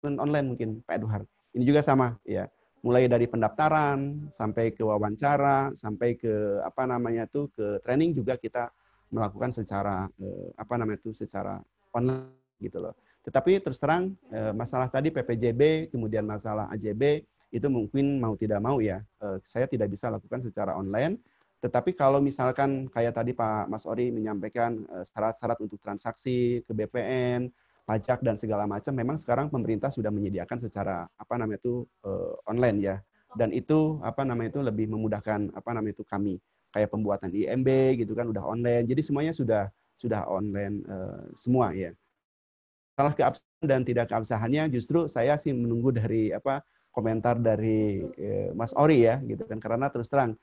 online mungkin Pak Eduhar. Ini juga sama ya. Mulai dari pendaftaran sampai ke wawancara, sampai ke apa namanya tuh ke training juga kita melakukan secara apa namanya itu secara online gitu loh. Tetapi terus terang masalah tadi PPJB, kemudian masalah AJB itu mungkin mau tidak mau ya saya tidak bisa lakukan secara online. Tetapi kalau misalkan kayak tadi Pak Mas Ori menyampaikan syarat-syarat untuk transaksi ke BPN, pajak dan segala macam, memang sekarang pemerintah sudah menyediakan secara apa namanya itu online ya. Dan itu apa namanya itu lebih memudahkan apa namanya itu kami kayak pembuatan IMB gitu kan udah online. Jadi semuanya sudah online semua ya. Salah keabsahan dan tidak keabsahannya justru saya sih menunggu dari apa komentar dari Mas Ori ya gitu kan, karena terus terang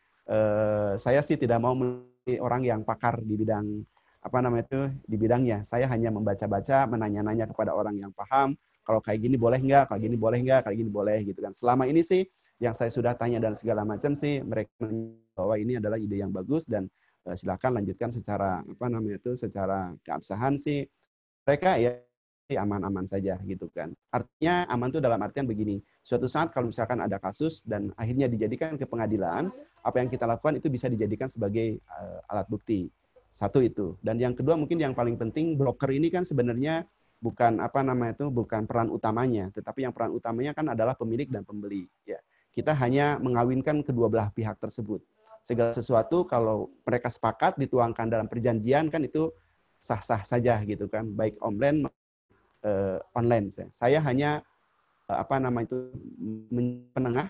saya sih tidak mau menjadi orang yang pakar di bidang apa namanya itu di bidangnya. Saya hanya membaca-baca, menanya-nanya kepada orang yang paham. Kalau kayak gini boleh nggak? Kalau gini boleh nggak? Kalau gini boleh gitu kan. Selama ini sih yang saya sudah tanya dan segala macam sih mereka bahwa ini adalah ide yang bagus dan silakan lanjutkan secara apa namanya itu secara keabsahan sih mereka ya aman-aman saja gitu kan. Artinya aman itu dalam artian begini, suatu saat kalau misalkan ada kasus dan akhirnya dijadikan ke pengadilan, apa yang kita lakukan itu bisa dijadikan sebagai alat bukti. Satu itu. Dan yang kedua mungkin yang paling penting, broker ini kan sebenarnya bukan apa namanya itu bukan peran utamanya, tetapi yang peran utamanya kan adalah pemilik dan pembeli. Ya, kita hanya mengawinkan kedua belah pihak tersebut. Segala sesuatu kalau mereka sepakat dituangkan dalam perjanjian kan itu sah-sah saja gitu kan, baik online. Saya hanya apa nama itu penengah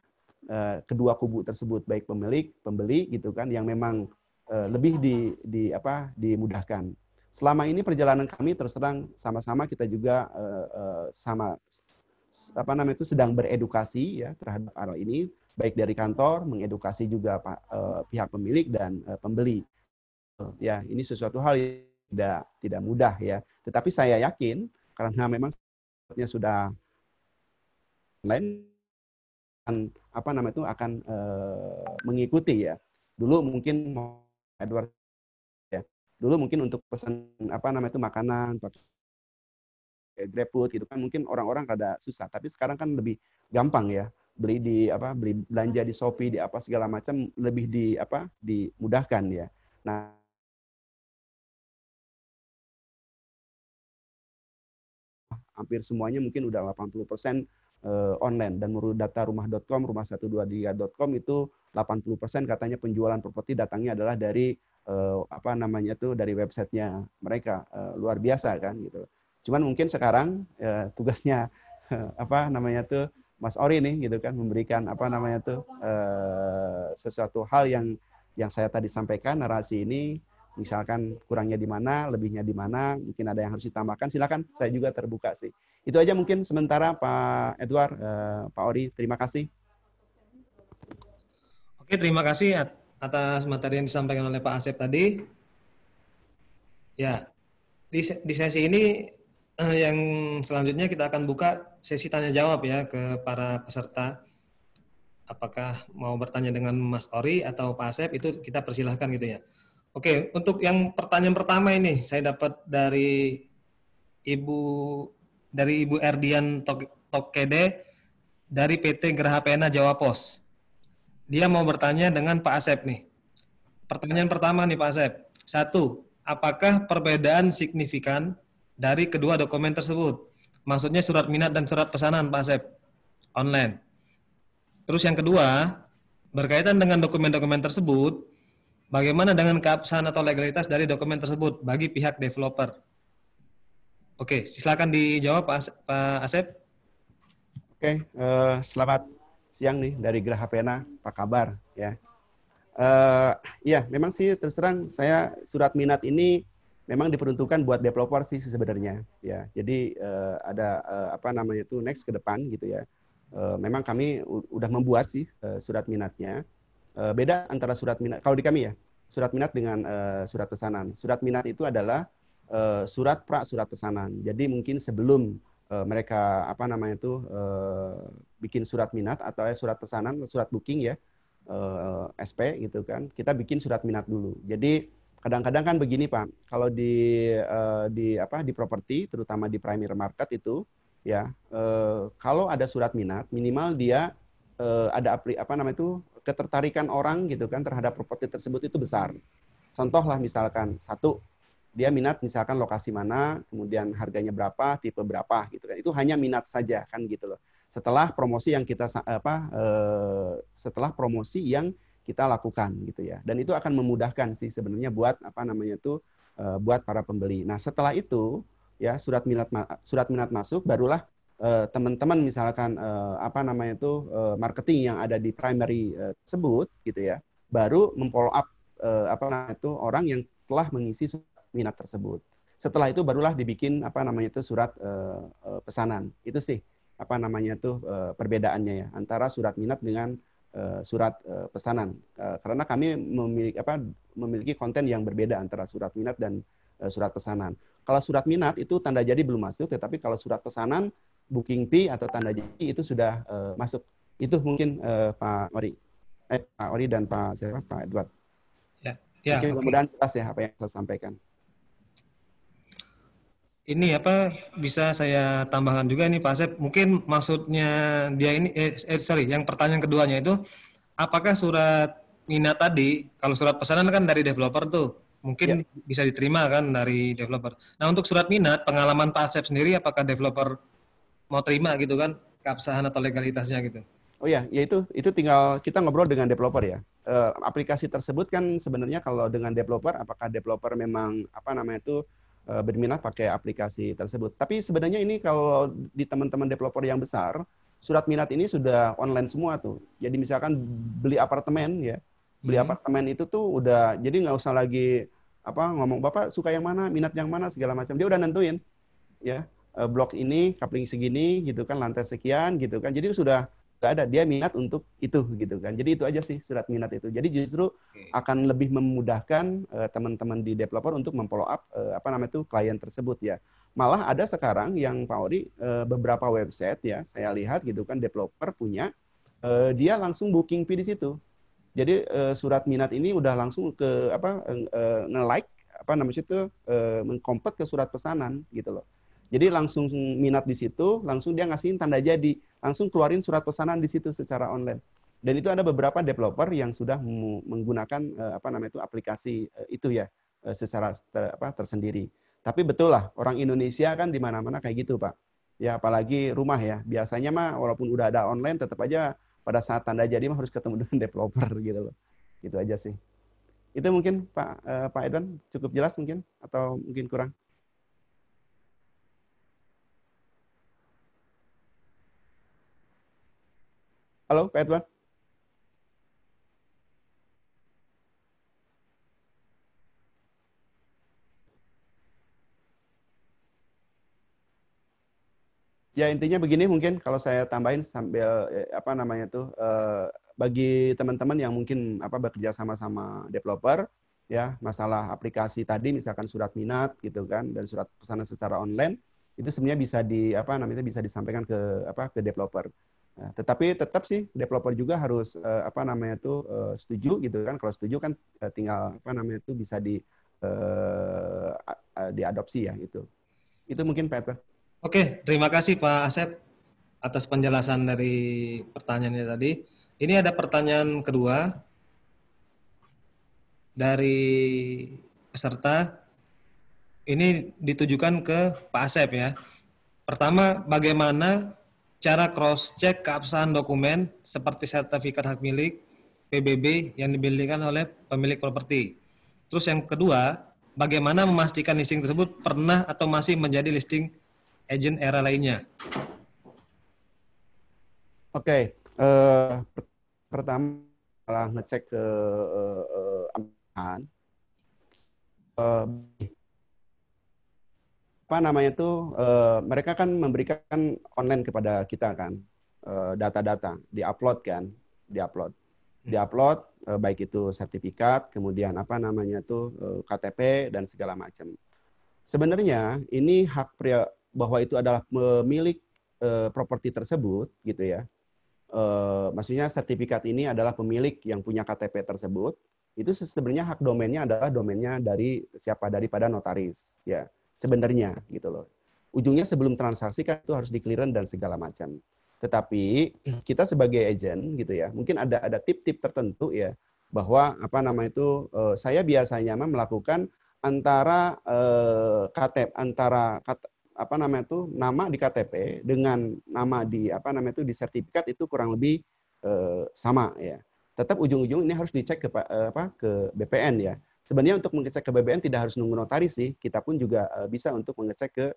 kedua kubu tersebut, baik pemilik, pembeli gitu kan, yang memang lebih apa dimudahkan. Selama ini perjalanan kami terus terang sama-sama kita juga sama apa namanya itu sedang beredukasi ya terhadap hal ini, baik dari kantor mengedukasi juga pihak pemilik dan pembeli. Ya, ini sesuatu hal yang tidak mudah ya. Tetapi saya yakin karena memang sudah online apa namanya itu akan mengikuti ya. Dulu mungkin Edward ya. Dulu mungkin untuk pesan apa namanya itu makanan pakai GrabFood gitu kan mungkin orang-orang rada susah, tapi sekarang kan lebih gampang ya. Beli di apa beli belanja di Shopee di apa segala macam lebih di apa dimudahkan ya. Nah, hampir semuanya mungkin udah 80% online. Dan menurut data rumah.com, rumah123.com itu 80% katanya penjualan properti datangnya adalah dari dari websitenya mereka. Luar biasa kan gitu. Cuman mungkin sekarang tugasnya Mas Ori nih gitu kan, memberikan sesuatu hal yang saya tadi sampaikan, narasi ini misalkan kurangnya di mana, lebihnya di mana, mungkin ada yang harus ditambahkan, silakan, saya juga terbuka sih. Itu aja mungkin sementara Pak Edward, Pak Ori, terima kasih. Oke, terima kasih atas materi yang disampaikan oleh Pak Asep tadi. Ya, di sesi ini yang selanjutnya kita akan buka sesi tanya jawab ya ke para peserta. Apakah mau bertanya dengan Mas Ori atau Pak Asep, itu kita persilahkan gitu ya. Oke, untuk yang pertanyaan pertama ini saya dapat dari Ibu Erdian Tokede dari PT Geraha Pena Jawa Pos. Dia mau bertanya dengan Pak Asep nih. Pertanyaan pertama nih Pak Asep. 1. Apakah perbedaan signifikan dari kedua dokumen tersebut? Maksudnya surat minat dan surat pesanan Pak Asep online. Terus yang kedua, berkaitan dengan dokumen-dokumen tersebut, bagaimana dengan keabsahan atau legalitas dari dokumen tersebut bagi pihak developer? Oke, silakan dijawab Pak Asep. Oke, selamat siang nih dari Geraha Pena, apa kabar ya? Ya, memang sih terus terang saya surat minat ini memang diperuntukkan buat developer sih sebenarnya ya. Jadi ada next ke depan gitu ya. Memang kami udah membuat sih surat minatnya. Beda antara surat minat kalau di kami ya, surat minat dengan surat pesanan. Surat minat itu adalah surat surat pesanan. Jadi mungkin sebelum mereka bikin surat minat atau surat pesanan, surat booking ya, SP gitu kan, kita bikin surat minat dulu. Jadi kadang-kadang kan begini Pak, kalau di properti, terutama di primary market itu ya, kalau ada surat minat, minimal dia ada ketertarikan orang gitu kan terhadap properti tersebut itu besar. Contoh lah misalkan satu, dia minat misalkan lokasi mana, kemudian harganya berapa, tipe berapa gitu kan. Itu hanya minat saja kan gitu loh. Setelah promosi yang kita lakukan gitu ya. Dan itu akan memudahkan sih sebenarnya buat buat para pembeli. Nah, setelah itu ya surat minat masuk, barulah teman-teman misalkan marketing yang ada di primary tersebut gitu ya, baru memfollow up orang yang telah mengisi minat tersebut. Setelah itu barulah dibikin surat pesanan. Itu sih perbedaannya ya antara surat minat dengan surat pesanan. Karena kami memiliki konten yang berbeda antara surat minat dan surat pesanan. Kalau surat minat itu tanda jadi belum masuk, tetapi kalau surat pesanan booking fee atau tanda jadi itu sudah masuk. Itu mungkin Pak Ori dan Pak Edward. Ya, mudah-mudahan jelas ya apa yang saya sampaikan. Ini bisa saya tambahkan juga nih Pak Asep, mungkin maksudnya dia ini yang pertanyaan keduanya itu apakah surat minat tadi, kalau surat pesanan kan dari developer tuh mungkin bisa diterima kan dari developer. Nah, untuk surat minat, pengalaman Pak Asep sendiri apakah developer mau terima gitu kan keabsahan atau legalitasnya gitu? Oh ya, itu tinggal kita ngobrol dengan developer ya. Aplikasi tersebut kan sebenarnya kalau dengan developer, apakah developer memang berminat pakai aplikasi tersebut. Tapi sebenarnya ini kalau di teman-teman developer yang besar, surat minat ini sudah online semua tuh. Jadi misalkan beli apartemen ya, beli apartemen itu tuh udah, jadi nggak usah lagi ngomong Bapak suka yang mana, minat yang mana segala macam. Dia udah nentuin ya, blok ini, coupling segini gitu kan, lantai sekian gitu kan. Jadi sudah nggak ada, dia minat untuk itu gitu kan. Jadi itu aja sih surat minat itu. Jadi justru akan lebih memudahkan teman-teman di developer untuk memfollow up klien tersebut ya. Malah ada sekarang yang Pak Ori beberapa website ya saya lihat gitu kan, developer punya dia langsung booking fee di situ. Jadi surat minat ini udah langsung ke nge-like mengkompet ke surat pesanan gitu loh. Jadi langsung minat di situ, langsung dia ngasihin tanda jadi, langsung keluarin surat pesanan di situ secara online. Dan itu ada beberapa developer yang sudah menggunakan aplikasi itu ya secara tersendiri. Tapi betul lah, orang Indonesia kan di mana-mana kayak gitu, Pak. Ya, apalagi rumah ya. Biasanya mah walaupun udah ada online, tetap aja pada saat tanda jadi mah harus ketemu dengan developer gitu loh. Gitu aja sih. Itu mungkin Pak Edwan cukup jelas mungkin atau mungkin kurang? Halo Pak Edwan? Ya intinya begini mungkin kalau saya tambahin sambil apa namanya tuh bagi teman-teman yang mungkin apa bekerja sama-sama developer ya masalah aplikasi tadi misalkan surat minat gitu kan dan surat pesanan secara online itu sebenarnya bisa di apa namanya bisa disampaikan ke apa ke developer. Nah, tetapi tetap sih developer juga harus apa namanya tuh setuju gitu kan. Kalau setuju kan tinggal apa namanya tuh bisa di diadopsi ya itu. Itu mungkin Pak. Oke, terima kasih Pak Asep atas penjelasan dari pertanyaannya tadi. Ini ada pertanyaan kedua dari peserta. Ini ditujukan ke Pak Asep ya. Pertama, bagaimana cara cross-check keabsahan dokumen seperti sertifikat hak milik, PBB yang dimilikan oleh pemilik properti. Terus yang kedua, bagaimana memastikan listing tersebut pernah atau masih menjadi listing agent era lainnya? Oke, pertama setelah ngecek ke aman, apa namanya tuh mereka kan memberikan online kepada kita kan data-data diupload kan, diupload, diupload baik itu sertifikat, kemudian apa namanya tuh KTP dan segala macam. Sebenarnya ini hak pria bahwa itu adalah pemilik properti tersebut gitu ya. Maksudnya sertifikat ini adalah pemilik yang punya KTP tersebut, itu sebenarnya hak domainnya adalah domainnya dari siapa daripada notaris ya sebenarnya gitu loh. Ujungnya sebelum transaksi kan itu harus di-clearance dan segala macam. Tetapi kita sebagai agent gitu ya, mungkin ada tip-tip tertentu ya bahwa apa nama itu saya biasanya melakukan antara KTP antara apa namanya itu nama di KTP dengan nama di apa namanya itu di sertifikat itu kurang lebih sama ya. Tetap ujung-ujung ini harus dicek ke apa ke BPN ya. Sebenarnya untuk mengecek ke BPN tidak harus nunggu notaris sih. Kita pun juga bisa untuk mengecek ke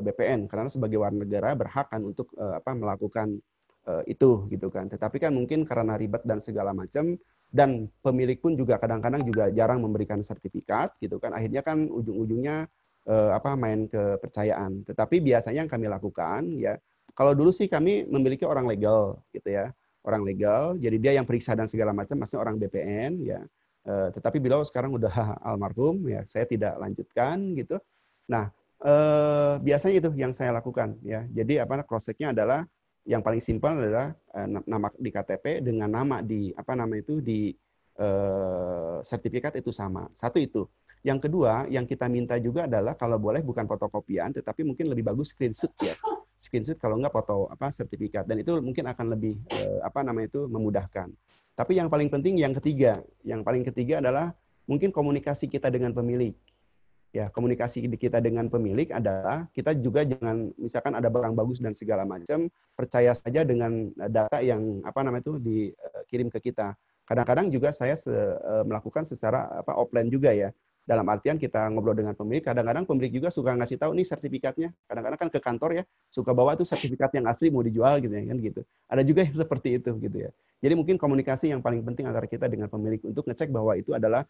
BPN karena sebagai warga negara berhak kan untuk apa melakukan itu gitu kan. Tetapi kan mungkin karena ribet dan segala macam dan pemilik pun juga kadang-kadang juga jarang memberikan sertifikat gitu kan. Akhirnya kan ujung-ujungnya apa main kepercayaan. Tetapi biasanya yang kami lakukan ya, kalau dulu sih kami memiliki orang legal gitu ya, orang legal. Jadi dia yang periksa dan segala macam, maksudnya orang BPN ya. Tetapi beliau sekarang udah almarhum ya, saya tidak lanjutkan gitu. Nah biasanya itu yang saya lakukan ya. Jadi apa cross checknya adalah yang paling simpel adalah nama di KTP dengan nama di apa nama itu di sertifikat itu sama. Satu itu. Yang kedua, yang kita minta juga adalah kalau boleh bukan fotokopian, tetapi mungkin lebih bagus screenshot ya. Screenshot kalau nggak foto apa sertifikat dan itu mungkin akan lebih apa namanya itu memudahkan. Tapi yang paling penting yang paling ketiga adalah mungkin komunikasi kita dengan pemilik. Ya, komunikasi kita dengan pemilik adalah kita juga jangan misalkan ada barang bagus dan segala macam, percaya saja dengan data yang apa namanya itu dikirim ke kita. Kadang-kadang juga saya melakukan secara apa offline juga ya. Dalam artian kita ngobrol dengan pemilik, kadang-kadang pemilik juga suka ngasih tahu nih sertifikatnya. Kadang-kadang kan ke kantor ya, suka bawa tuh sertifikat yang asli mau dijual gitu ya kan gitu. Ada juga yang seperti itu gitu ya. Jadi mungkin komunikasi yang paling penting antara kita dengan pemilik untuk ngecek bahwa itu adalah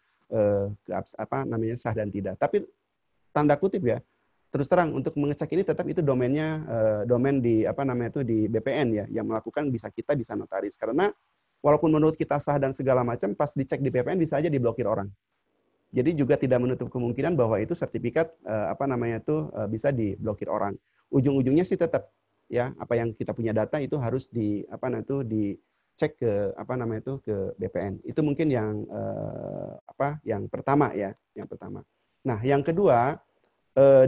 apa namanya sah dan tidak. Tapi tanda kutip ya, terus terang untuk mengecek ini tetap itu domainnya domain di apa namanya itu di BPN ya yang melakukan kita bisa notaris karena walaupun menurut kita sah dan segala macam pas dicek di BPN bisa aja diblokir orang. Jadi juga tidak menutup kemungkinan bahwa itu sertifikat apa namanya itu bisa diblokir orang. Ujung-ujungnya sih tetap ya apa yang kita punya data itu harus di apa namanya itu dicek ke apa namanya itu ke BPN. Itu mungkin yang apa yang pertama ya, yang pertama. Nah, yang kedua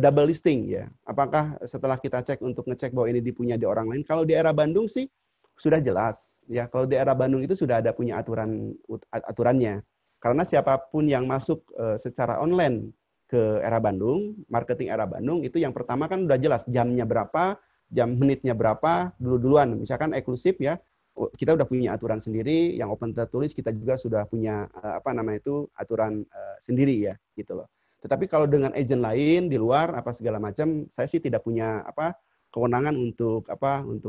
double listing ya. Apakah setelah kita cek untuk ngecek bahwa ini dipunya di orang lain? Kalau di era Bandung sih sudah jelas ya. Kalau di era Bandung itu sudah ada punya aturannya. Karena siapapun yang masuk secara online ke era Bandung, marketing era Bandung, itu yang pertama kan udah jelas jamnya berapa, jam menitnya berapa, duluan. Misalkan eksklusif ya, kita udah punya aturan sendiri, yang open tertulis kita juga sudah punya aturan sendiri ya, gitu loh. Tetapi kalau dengan agent lain di luar apa segala macam, saya sih tidak punya kewenangan untuk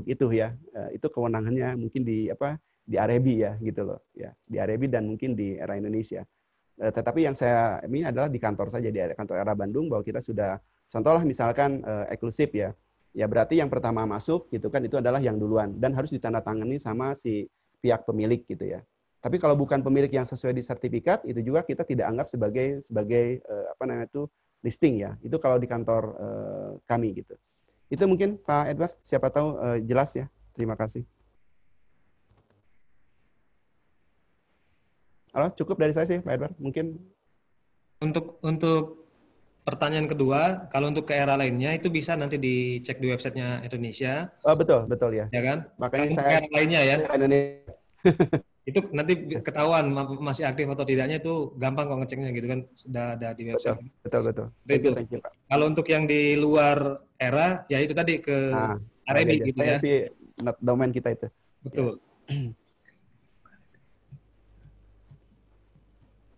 itu ya. Itu kewenangannya mungkin di Arebi ya, gitu loh ya, di Arebi dan mungkin di Era Indonesia. Tetapi yang saya ini adalah di kantor saja, di kantor Era Bandung, bahwa kita sudah contohlah misalkan eksklusif ya. Ya berarti yang pertama masuk gitu kan, itu adalah yang duluan dan harus ditandatangani sama si pihak pemilik gitu ya. Tapi kalau bukan pemilik yang sesuai di sertifikat, itu juga kita tidak anggap sebagai listing ya. Itu kalau di kantor kami gitu. Itu mungkin Pak Edward, siapa tahu jelas ya. Terima kasih. Halo, cukup dari saya sih Pak Edward. Mungkin Untuk pertanyaan kedua, kalau untuk ke era lainnya itu bisa nanti dicek di websitenya Indonesia. Betul ya. Ya kan? Makanya Kalau saya era lainnya ya. Indonesia. Itu nanti ketahuan masih aktif atau tidaknya, itu gampang kok ngeceknya gitu kan, sudah ada di website. Betul. Thank you, Pak. Kalau untuk yang di luar era ya itu tadi ke Arebi gitu ya. Saya sih domain kita itu. Betul.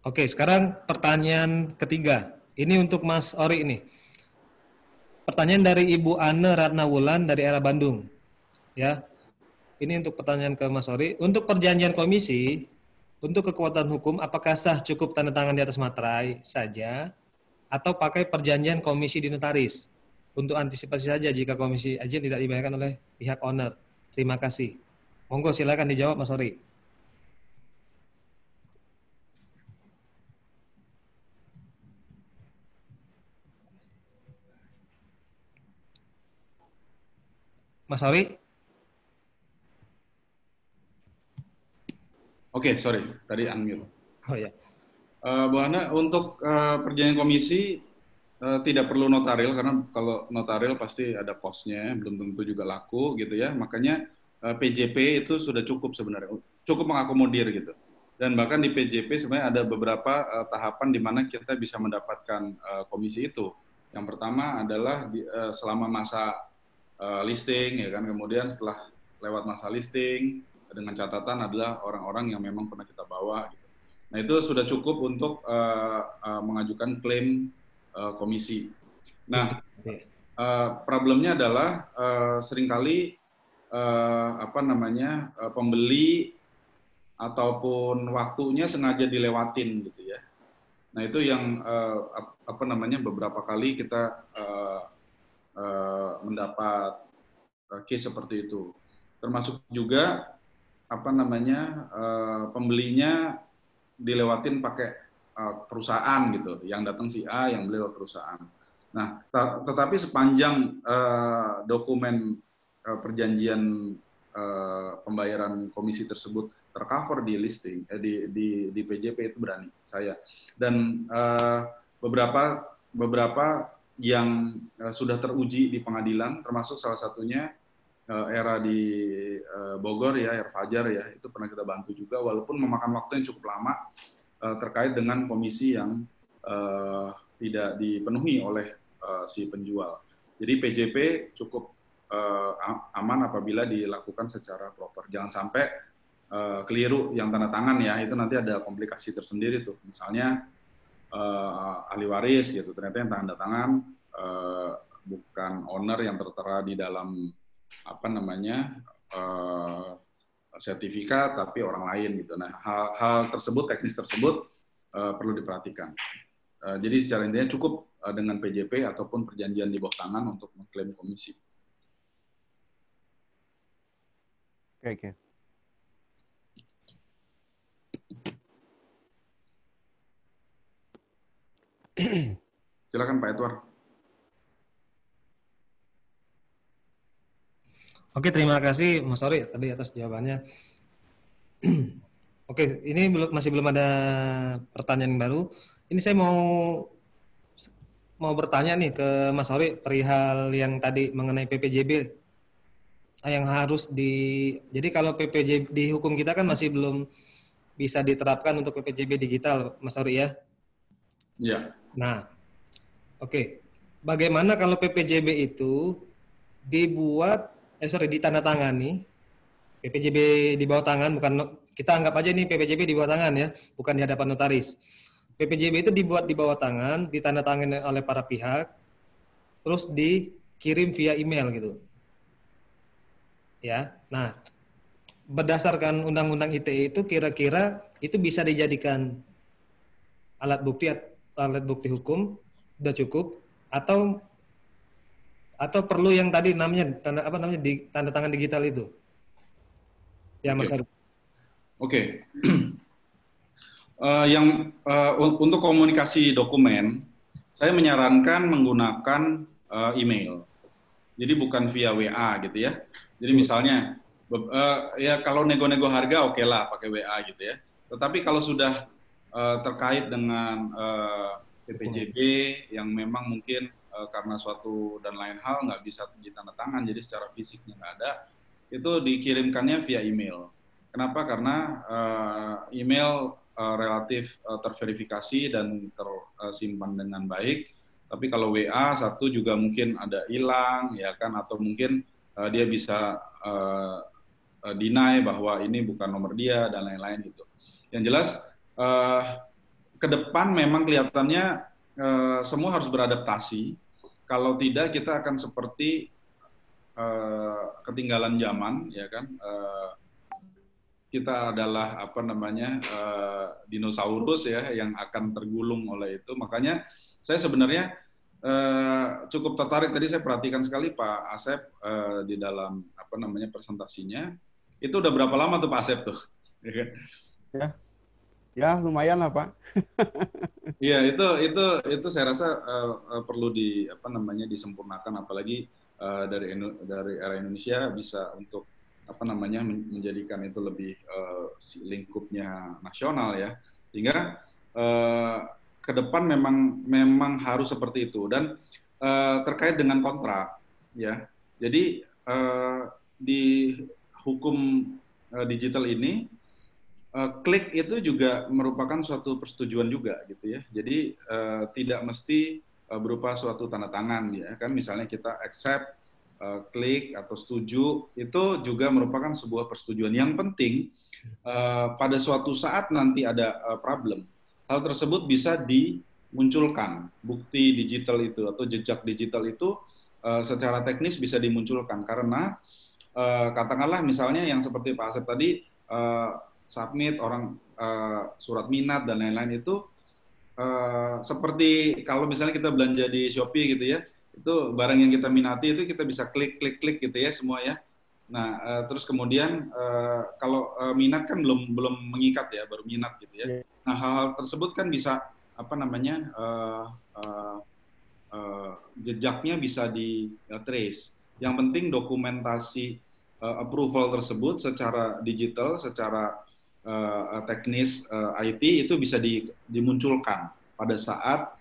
Oke, sekarang pertanyaan ketiga. Ini untuk Mas Ori ini. Pertanyaan dari Ibu Anne Ratnawulan dari Era Bandung. Ya. Ini untuk pertanyaan ke Mas Ori. Untuk perjanjian komisi, untuk kekuatan hukum, apakah sah cukup tanda tangan di atas materai saja, atau pakai perjanjian komisi di notaris? Untuk antisipasi saja jika komisi agen tidak dibayarkan oleh pihak owner. Terima kasih. Monggo silakan dijawab Mas Ori. Mas Ori? Oke, sorry, tadi unmute. Oh ya. Bu Hana, untuk perjanjian komisi tidak perlu notaril, karena kalau notaril pasti ada cost-nya, belum tentu juga laku gitu ya. Makanya PJP itu sudah cukup sebenarnya, cukup mengakomodir gitu. Dan bahkan di PJP sebenarnya ada beberapa tahapan di mana kita bisa mendapatkan komisi itu. Yang pertama adalah selama masa listing, ya kan. Kemudian setelah lewat masa listing, dengan catatan adalah orang-orang yang memang pernah kita bawa. Gitu. Nah itu sudah cukup untuk mengajukan klaim komisi. Nah problemnya adalah seringkali pembeli ataupun waktunya sengaja dilewatin gitu ya. Nah itu yang beberapa kali kita mendapat case seperti itu. Termasuk juga pembelinya dilewatin pakai perusahaan gitu, yang datang si A, yang beli lewat perusahaan. Nah, tetapi sepanjang dokumen perjanjian pembayaran komisi tersebut tercover di listing, di PJP itu berani saya. Dan beberapa yang sudah teruji di pengadilan, termasuk salah satunya Era di Bogor ya, Era Fajar ya, itu pernah kita bantu juga, walaupun memakan waktu yang cukup lama terkait dengan komisi yang tidak dipenuhi oleh si penjual. Jadi PJP cukup aman apabila dilakukan secara proper. Jangan sampai keliru yang tanda tangan ya, itu nanti ada komplikasi tersendiri tuh. Misalnya ahli waris gitu, ternyata yang tanda tangan bukan owner yang tertera di dalam sertifikat, tapi orang lain gitu. Nah, hal tersebut, teknis tersebut perlu diperhatikan. Jadi secara intinya cukup dengan PJP ataupun perjanjian di bawah tangan untuk mengklaim komisi. Oke. Silakan Pak Edward. Oke, terima kasih Mas Ori tadi atas jawabannya. Oke, ini masih belum ada pertanyaan baru. Ini saya mau bertanya nih ke Mas Ori perihal yang tadi mengenai PPJB yang harus jadi kalau PPJB di hukum kita kan masih belum bisa diterapkan untuk PPJB digital, Mas Ori ya? Iya. Nah, oke. Bagaimana kalau PPJB itu ditandatangani, PPJB di bawah tangan, bukan kita anggap aja nih PPJB di bawah tangan ya, bukan di hadapan notaris. PPJB itu dibuat di bawah tangan, ditandatangani oleh para pihak, terus dikirim via email gitu. Ya. Nah, berdasarkan Undang-Undang ITE itu kira-kira itu bisa dijadikan alat bukti hukum sudah cukup atau perlu yang tadi namanya tanda tangan digital itu? Ya, Mas Arif. Oke. Untuk komunikasi dokumen, saya menyarankan menggunakan email. Jadi bukan via WA gitu ya. Jadi misalnya ya kalau nego-nego harga oke lah pakai WA gitu ya. Tetapi kalau sudah terkait dengan PPJB yang memang mungkin karena suatu dan lain hal nggak bisa ditandatangan, jadi secara fisiknya nggak ada, itu dikirimkannya via email. Kenapa? Karena email relatif terverifikasi dan tersimpan dengan baik. Tapi kalau WA satu juga mungkin ada hilang, ya kan, atau mungkin dia bisa deny bahwa ini bukan nomor dia dan lain-lain gitu. Yang jelas ke depan memang kelihatannya semua harus beradaptasi. Kalau tidak kita akan seperti ketinggalan zaman, ya kan. Kita adalah dinosaurus ya yang akan tergulung oleh itu. Makanya saya sebenarnya cukup tertarik, tadi saya perhatikan sekali Pak Asep di dalam presentasinya. Itu udah berapa lama tuh Pak Asep tuh? Ya lumayan lah Pak. Iya, itu saya rasa perlu disempurnakan, apalagi dari era Indonesia bisa untuk menjadikan itu lebih lingkupnya nasional ya, sehingga ke depan memang harus seperti itu. Dan terkait dengan kontrak ya, jadi di hukum digital ini klik itu juga merupakan suatu persetujuan juga gitu ya. Jadi tidak mesti berupa suatu tanda tangan ya kan, misalnya kita accept, klik atau setuju, itu juga merupakan sebuah persetujuan. Yang penting pada suatu saat nanti ada problem, hal tersebut bisa dimunculkan, bukti digital itu atau jejak digital itu secara teknis bisa dimunculkan, karena katakanlah misalnya yang seperti Pak Asep tadi, submit orang surat minat dan lain-lain itu seperti kalau misalnya kita belanja di Shopee gitu ya, itu barang yang kita minati itu kita bisa klik gitu ya semua ya. Nah terus kemudian kalau minat kan belum mengikat ya, baru minat gitu ya. Nah hal-hal tersebut kan bisa jejaknya bisa di trace. Yang penting dokumentasi approval tersebut secara digital, secara teknis IT itu bisa dimunculkan pada saat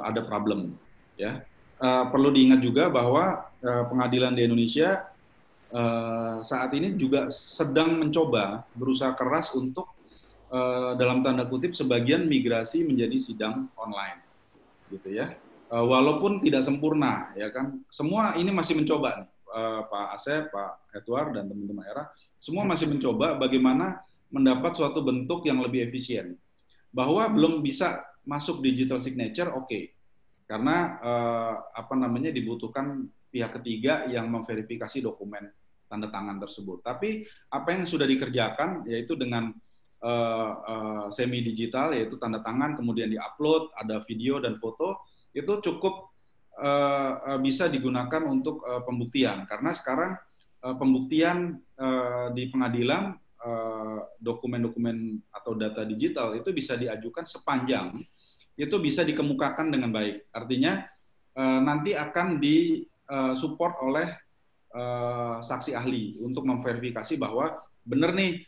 ada problem ya. Perlu diingat juga bahwa pengadilan di Indonesia saat ini juga sedang mencoba berusaha keras untuk dalam tanda kutip sebagian migrasi menjadi sidang online gitu ya. Walaupun tidak sempurna ya kan, semua ini masih mencoba nih. Pak Asep, Pak Edward dan teman-teman ERA semua masih mencoba bagaimana mendapat suatu bentuk yang lebih efisien. Bahwa belum bisa masuk digital signature, oke. Karena dibutuhkan pihak ketiga yang memverifikasi dokumen tanda tangan tersebut. Tapi apa yang sudah dikerjakan yaitu dengan semi digital, yaitu tanda tangan kemudian diupload, ada video dan foto, itu cukup bisa digunakan untuk pembuktian. Karena sekarang pembuktian di pengadilan dokumen-dokumen atau data digital itu bisa diajukan sepanjang itu bisa dikemukakan dengan baik. Artinya nanti akan disupport oleh saksi ahli untuk memverifikasi bahwa benar nih,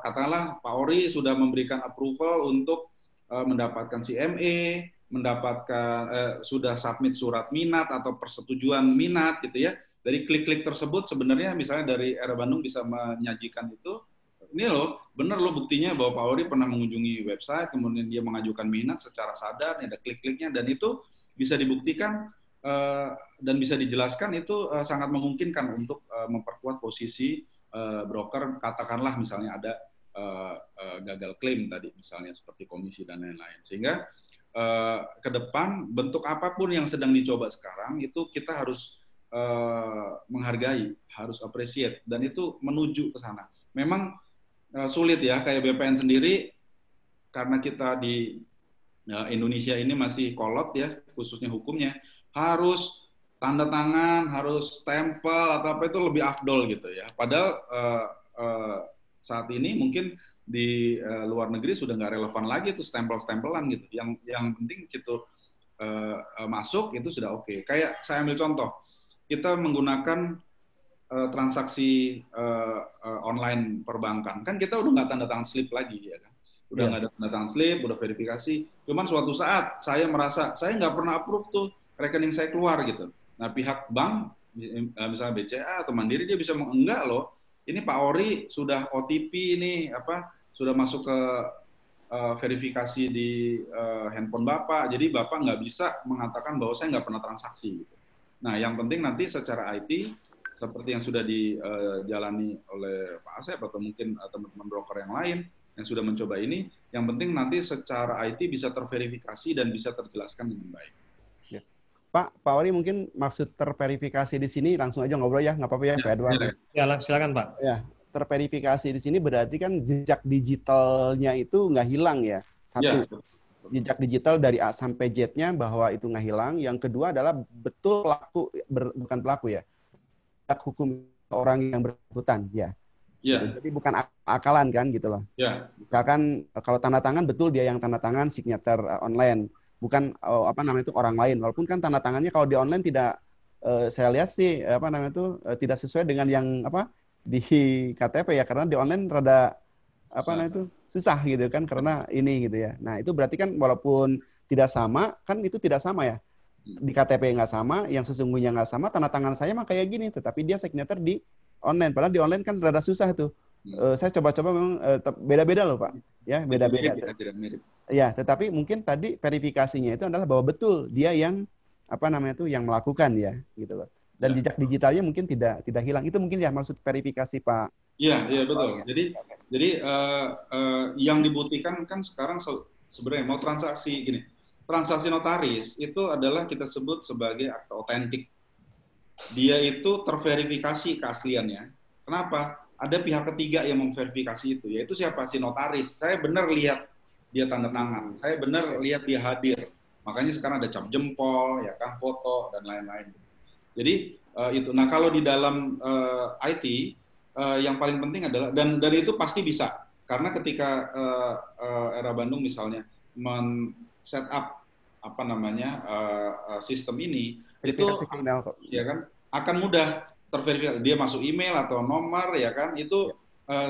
katakanlah Pak Ori sudah memberikan approval untuk mendapatkan CME, mendapatkan sudah submit surat minat atau persetujuan minat gitu ya. Dari klik-klik tersebut sebenarnya misalnya dari ERA Bandung bisa menyajikan itu, ini loh, benar loh buktinya bahwa Pak Ori pernah mengunjungi website, kemudian dia mengajukan minat secara sadar, ada klik-kliknya, dan itu bisa dibuktikan dan bisa dijelaskan itu sangat memungkinkan untuk memperkuat posisi broker, katakanlah misalnya ada gagal klaim tadi misalnya seperti komisi dan lain-lain. Sehingga ke depan bentuk apapun yang sedang dicoba sekarang itu kita harus menghargai, harus appreciate, dan itu menuju ke sana. Memang sulit ya, kayak BPN sendiri karena kita di Indonesia ini masih kolot ya, khususnya hukumnya, harus tanda tangan, harus stempel atau apa itu lebih afdol gitu ya. Padahal saat ini mungkin di luar negeri sudah nggak relevan lagi itu stempel-stempelan gitu. Yang penting itu masuk itu sudah oke. Kayak saya ambil contoh, kita menggunakan transaksi online perbankan, kan kita udah nggak tanda tangan slip lagi ya kan. Udah nggak ada tanda tangan slip, udah verifikasi. Cuman suatu saat saya merasa saya nggak pernah approve tuh rekening saya keluar gitu. Nah pihak bank, misalnya BCA atau Mandiri, dia bisa enggak loh, ini Pak Ori sudah OTP ini sudah masuk ke verifikasi di handphone Bapak, jadi Bapak nggak bisa mengatakan bahwa saya nggak pernah transaksi gitu. Nah yang penting nanti secara IT seperti yang sudah dijalani oleh Pak Asep atau mungkin teman-teman broker yang lain yang sudah mencoba ini, yang penting nanti secara IT bisa terverifikasi dan bisa terjelaskan dengan baik. Ya. Pak Ori mungkin maksud terverifikasi di sini langsung aja ngobrol ya, nggak apa-apa ya, Pak Edward. Ya, silakan Pak. Ya, terverifikasi di sini berarti kan jejak digitalnya itu nggak hilang ya. Satu, ya, jejak digital dari A sampai Z-nya bahwa itu nggak hilang. Yang kedua adalah betul pelaku, bukan pelaku ya, hukum orang yang bersangkutan ya. Ya. Jadi bukan akalan kan gitu loh. Ya. Misalkan kalau tanda tangan betul dia yang tanda tangan signature online, bukan itu orang lain. Walaupun kan tanda tangannya kalau di online tidak saya lihat sih tidak sesuai dengan yang di KTP ya, karena di online rada susah gitu kan karena ini gitu ya. Nah, itu berarti kan walaupun tidak sama kan itu tidak sama ya. Di KTP nggak sama, yang sesungguhnya nggak sama, tanda tangan saya mah kayak gini, tetapi dia signature di online. Padahal di online kan rada susah tuh. Saya coba-coba memang beda-beda loh Pak. Ya, beda-beda. Ya, tetapi mungkin tadi verifikasinya itu adalah bahwa betul dia yang yang melakukan ya, gitu loh. Dan jejak digitalnya mungkin tidak hilang. Itu mungkin ya maksud verifikasi Pak. Iya betul. Jadi yang dibuktikan kan sekarang sebenarnya mau transaksi gini. Transaksi notaris itu adalah kita sebut sebagai akta otentik. Dia itu terverifikasi keasliannya. Kenapa? Ada pihak ketiga yang memverifikasi itu, yaitu siapa? Si notaris. Saya benar lihat dia tanda tangan. Saya benar lihat dia hadir. Makanya sekarang ada cap jempol, ya kan, foto dan lain-lain. Jadi itu. Nah kalau di dalam IT yang paling penting adalah dan itu pasti bisa, karena ketika Era Bandung misalnya set up sistem ini itu ya kan akan mudah terverifikasi. Dia masuk email atau nomor ya kan, itu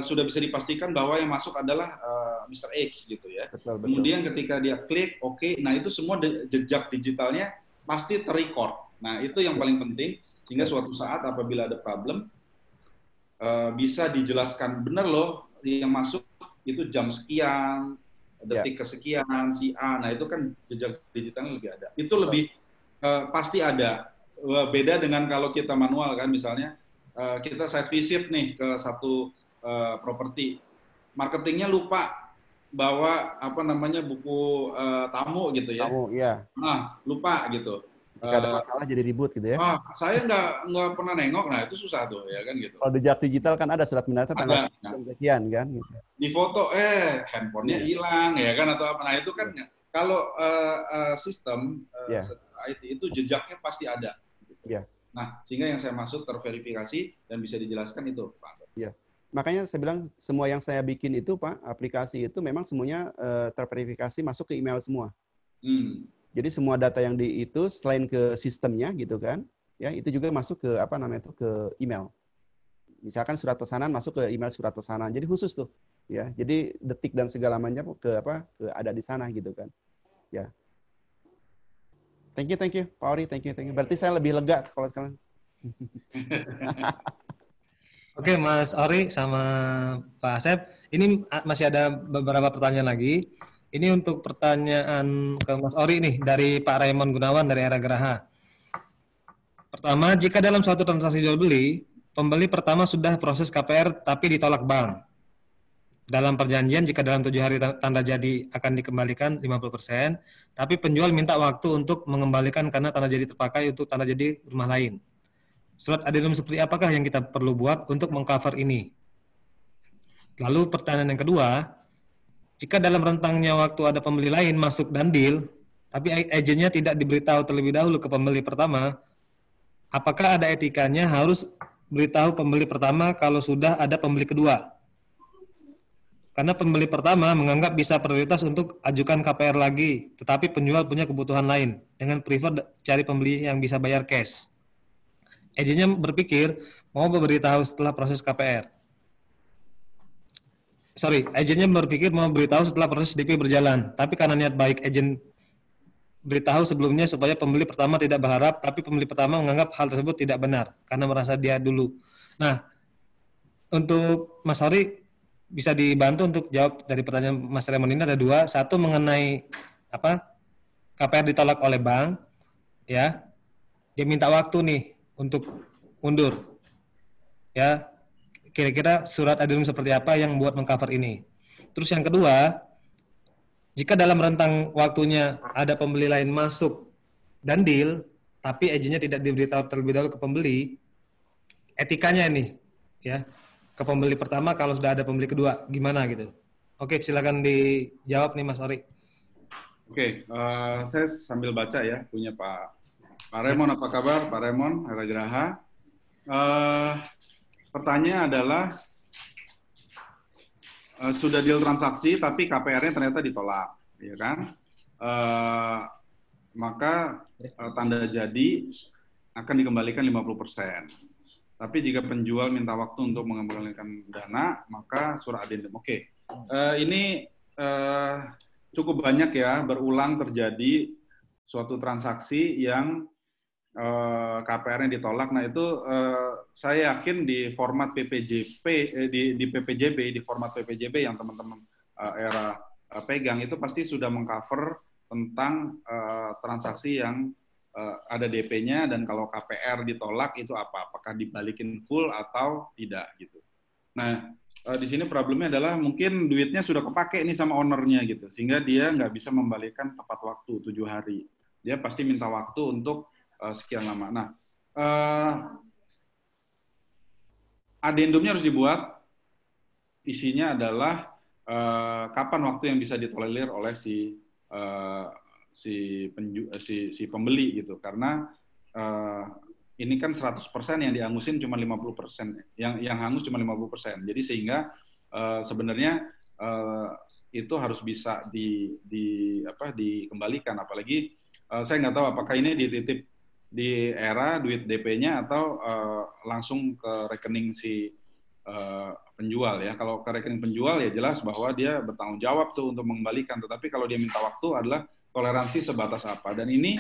sudah bisa dipastikan bahwa yang masuk adalah Mr. X gitu ya. Betul. Kemudian ketika dia klik oke, nah itu semua jejak digitalnya pasti terrecord. Nah itu yang paling penting, sehingga suatu saat apabila ada problem bisa dijelaskan benar loh yang masuk itu jam sekian, detik kesekian, si A. Nah itu kan jejak digitalnya lebih ada. Itu lebih pasti ada. Beda dengan kalau kita manual kan, misalnya kita site visit nih ke satu properti, marketingnya lupa bawa buku tamu gitu ya. Tamu, iya. Nah lupa gitu. Jika ada masalah jadi ribut gitu ya. Saya nggak pernah nengok, nah itu susah tuh ya kan gitu. Kalau jejak digital kan ada surat minatnya tanggal sekian kan. Gitu. Di foto handphonenya hilang ya kan atau apa. Nah itu kan kalau sistem IT itu jejaknya pasti ada. Gitu. Nah sehingga yang saya maksud terverifikasi dan bisa dijelaskan itu Pak. Iya. Makanya saya bilang semua yang saya bikin itu Pak, aplikasi itu memang semuanya terverifikasi masuk ke email semua. Jadi semua data yang itu selain ke sistemnya gitu kan, ya itu juga masuk ke ke email. Misalkan surat pesanan masuk ke email surat pesanan. Jadi khusus tuh, ya. Jadi detik dan segala macam ke ada di sana gitu kan. Ya. Thank you Pak Ori, thank you. Berarti saya lebih lega kalau sekarang. Oke, Mas Ori sama Pak Asep, ini masih ada beberapa pertanyaan lagi. Ini untuk pertanyaan ke Mas Ori nih dari Pak Raymond Gunawan dari Era Geraha. Pertama, jika dalam suatu transaksi jual beli, pembeli pertama sudah proses KPR tapi ditolak bank. Dalam perjanjian, jika dalam 7 hari tanda jadi akan dikembalikan 50%, tapi penjual minta waktu untuk mengembalikan karena tanda jadi terpakai untuk tanda jadi rumah lain. Surat adendum seperti apakah yang kita perlu buat untuk mengcover ini? Lalu pertanyaan yang kedua, jika dalam rentangnya waktu ada pembeli lain masuk dan deal, tapi agennya tidak diberitahu terlebih dahulu ke pembeli pertama, apakah ada etikanya harus beritahu pembeli pertama kalau sudah ada pembeli kedua? Karena pembeli pertama menganggap bisa prioritas untuk ajukan KPR lagi, tetapi penjual punya kebutuhan lain, dengan prefer cari pembeli yang bisa bayar cash. Agennya berpikir mau memberitahu setelah proses KPR. Agennya berpikir mau beritahu setelah proses DP berjalan, tapi karena niat baik agen beritahu sebelumnya supaya pembeli pertama tidak berharap, tapi pembeli pertama menganggap hal tersebut tidak benar karena merasa dia dulu. Nah, untuk Mas Hori bisa dibantu untuk jawab dari pertanyaan Mas Raymond ini ada dua. Satu mengenai KPR ditolak oleh bank, ya. Dia minta waktu nih untuk mundur, ya. Kira-kira surat adendum seperti apa yang buat mengcover ini? Terus yang kedua, jika dalam rentang waktunya ada pembeli lain masuk dan deal, tapi agennya tidak diberitahu terlebih dahulu ke pembeli, etikanya ini, ya. Ke pembeli pertama kalau sudah ada pembeli kedua gimana gitu. Oke, silakan dijawab nih Mas Ori. Oke, saya sambil baca ya punya Pak Raymond. Apa kabar Pak Raymond Haragraha? Pertanyaan adalah sudah deal transaksi tapi KPR-nya ternyata ditolak, ya kan? Maka tanda jadi akan dikembalikan 50%. Tapi jika penjual minta waktu untuk mengembalikan dana, maka surat adendum. Oke, ini cukup banyak ya, berulang terjadi suatu transaksi yang KPR-nya ditolak. Nah itu saya yakin di format PPJP, di PPJB, di format PPJB yang teman-teman era pegang itu pasti sudah mengcover tentang transaksi yang ada DP-nya dan kalau KPR ditolak itu apa? Apakah dibalikin full atau tidak gitu. Nah, di sini problemnya adalah mungkin duitnya sudah kepake nih sama ownernya gitu, sehingga dia nggak bisa membalikan tepat waktu 7 hari. Dia pasti minta waktu untuk sekian lama. Nah, adendumnya harus dibuat. Isinya adalah kapan waktu yang bisa ditolerir oleh si pembeli gitu, karena ini kan 100% yang dihangusin cuma 50%, yang hangus cuma 50%. Jadi sehingga sebenarnya itu harus bisa dikembalikan. Apalagi saya nggak tahu apakah ini dititip di era duit DP-nya atau langsung ke rekening si penjual ya. Kalau ke rekening penjual ya jelas bahwa dia bertanggung jawab tuh untuk mengembalikan. Tetapi kalau dia minta waktu adalah toleransi sebatas apa. Dan ini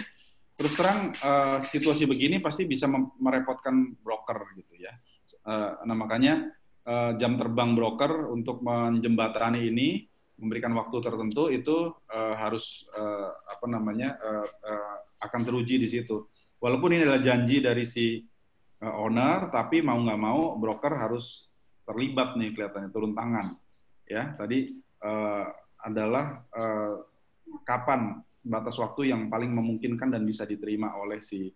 terus terang situasi begini pasti bisa merepotkan broker gitu ya. Nah makanya jam terbang broker untuk menjembatani ini, memberikan waktu tertentu itu harus akan teruji di situ. Walaupun ini adalah janji dari si owner, tapi mau nggak mau broker harus terlibat nih kelihatannya, turun tangan. Ya tadi adalah kapan batas waktu yang paling memungkinkan dan bisa diterima oleh si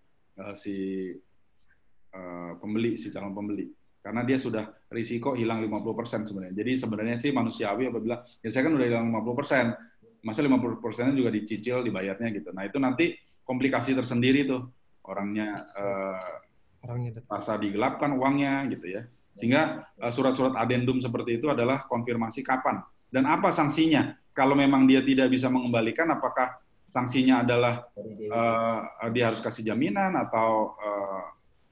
pembeli, si calon pembeli. Karena dia sudah risiko hilang 50% sebenarnya. Jadi sebenarnya sih manusiawi apabila, ya saya kan udah hilang 50%, masa 50%-nya juga dicicil, dibayarnya gitu. Nah itu nanti komplikasi tersendiri tuh. Orangnya rasa digelapkan uangnya gitu ya. Sehingga surat-surat adendum seperti itu adalah konfirmasi kapan. Dan apa sanksinya? Kalau memang dia tidak bisa mengembalikan, apakah sanksinya adalah dia harus kasih jaminan atau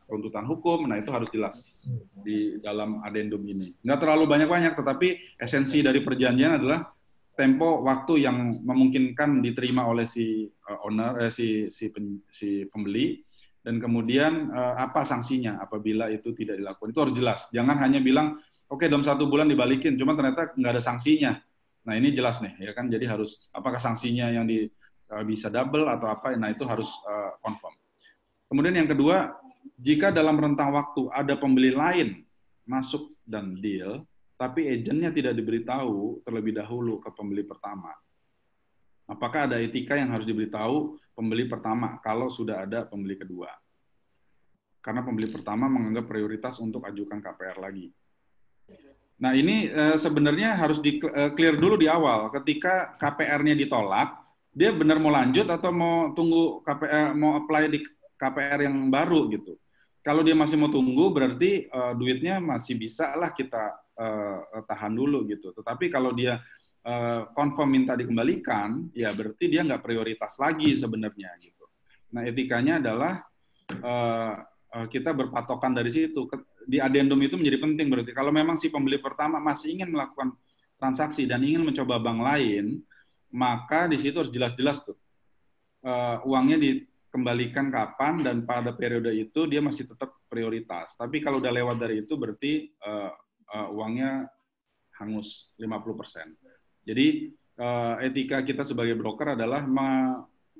tuntutan hukum? Nah itu harus jelas di dalam adendum ini. Nggak terlalu banyak-banyak, tetapi esensi dari perjanjian adalah tempo waktu yang memungkinkan diterima oleh si owner, si pembeli, dan kemudian apa sanksinya apabila itu tidak dilakukan. Itu harus jelas. Jangan hanya bilang, oke, dalam 1 bulan dibalikin, cuma ternyata nggak ada sanksinya. Nah ini jelas nih, ya kan. Jadi harus apakah sanksinya yang bisa double atau apa? Nah itu harus confirm. Kemudian yang kedua, jika dalam rentang waktu ada pembeli lain masuk dan deal, tapi agennya tidak diberitahu terlebih dahulu ke pembeli pertama, apakah ada etika yang harus diberitahu pembeli pertama kalau sudah ada pembeli kedua? Karena pembeli pertama menganggap prioritas untuk ajukan KPR lagi. Nah, ini sebenarnya harus di-clear dulu di awal. Ketika KPR-nya ditolak, dia benar mau lanjut atau mau tunggu KPR, mau apply di KPR yang baru gitu. Kalau dia masih mau tunggu, berarti duitnya masih bisa lah kita tahan dulu gitu. Tetapi kalau dia confirm minta dikembalikan, ya berarti dia nggak prioritas lagi sebenarnya gitu. Nah, etikanya adalah kita berpatokan dari situ. Di addendum itu menjadi penting berarti. Kalau memang si pembeli pertama masih ingin melakukan transaksi dan ingin mencoba bank lain, maka di situ harus jelas-jelas tuh uangnya dikembalikan kapan dan pada periode itu dia masih tetap prioritas. Tapi kalau udah lewat dari itu berarti uangnya hangus 50%. Jadi etika kita sebagai broker adalah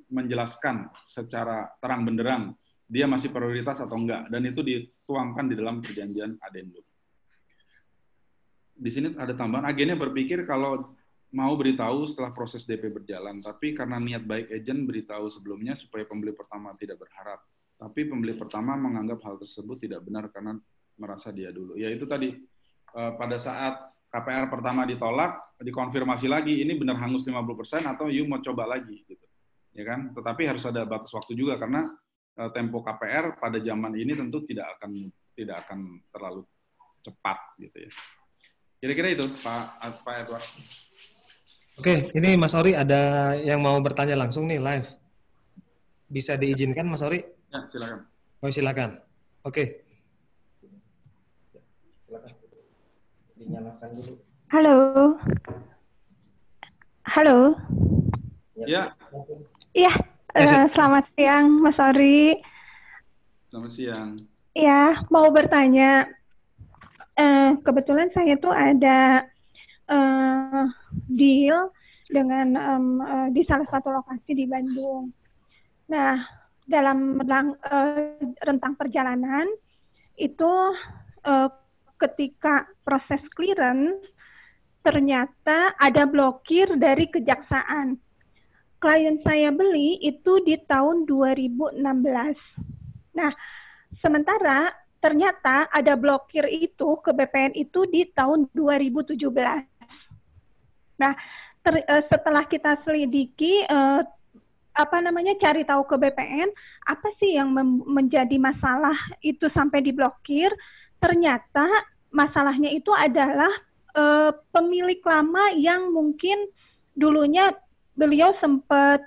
menjelaskan secara terang benderang dia masih prioritas atau enggak, dan itu dituangkan di dalam perjanjian addendum. Di sini ada tambahan, agennya berpikir kalau mau beritahu setelah proses DP berjalan, tapi karena niat baik agen beritahu sebelumnya supaya pembeli pertama tidak berharap. Tapi pembeli pertama menganggap hal tersebut tidak benar karena merasa dia dulu. Ya itu tadi, pada saat KPR pertama ditolak, dikonfirmasi lagi, ini benar hangus 50% atau you mau coba lagi, gitu. Ya kan? Tetapi harus ada batas waktu juga, karena tempo KPR pada zaman ini tentu tidak akan terlalu cepat gitu ya. Kira-kira itu Pak Edward. Oke, ini Mas Ori ada yang mau bertanya langsung nih live. Bisa diizinkan Mas Ori? Ya, silakan. Oh, silakan. Oke. Dinyalakan dulu. Halo. Halo. Ya. Iya. Selamat siang, Mas Ori. Selamat siang. Ya, mau bertanya. Kebetulan saya tuh ada deal dengan di salah satu lokasi di Bandung. Nah, dalam rentang perjalanan itu ketika proses clearance ternyata ada blokir dari kejaksaan. Klien saya beli itu di tahun 2016. Nah, sementara ternyata ada blokir itu ke BPN itu di tahun 2017. Nah, setelah kita selidiki, cari tahu ke BPN, apa sih yang menjadi masalah itu sampai diblokir? Ternyata masalahnya itu adalah pemilik lama yang mungkin dulunya beliau sempat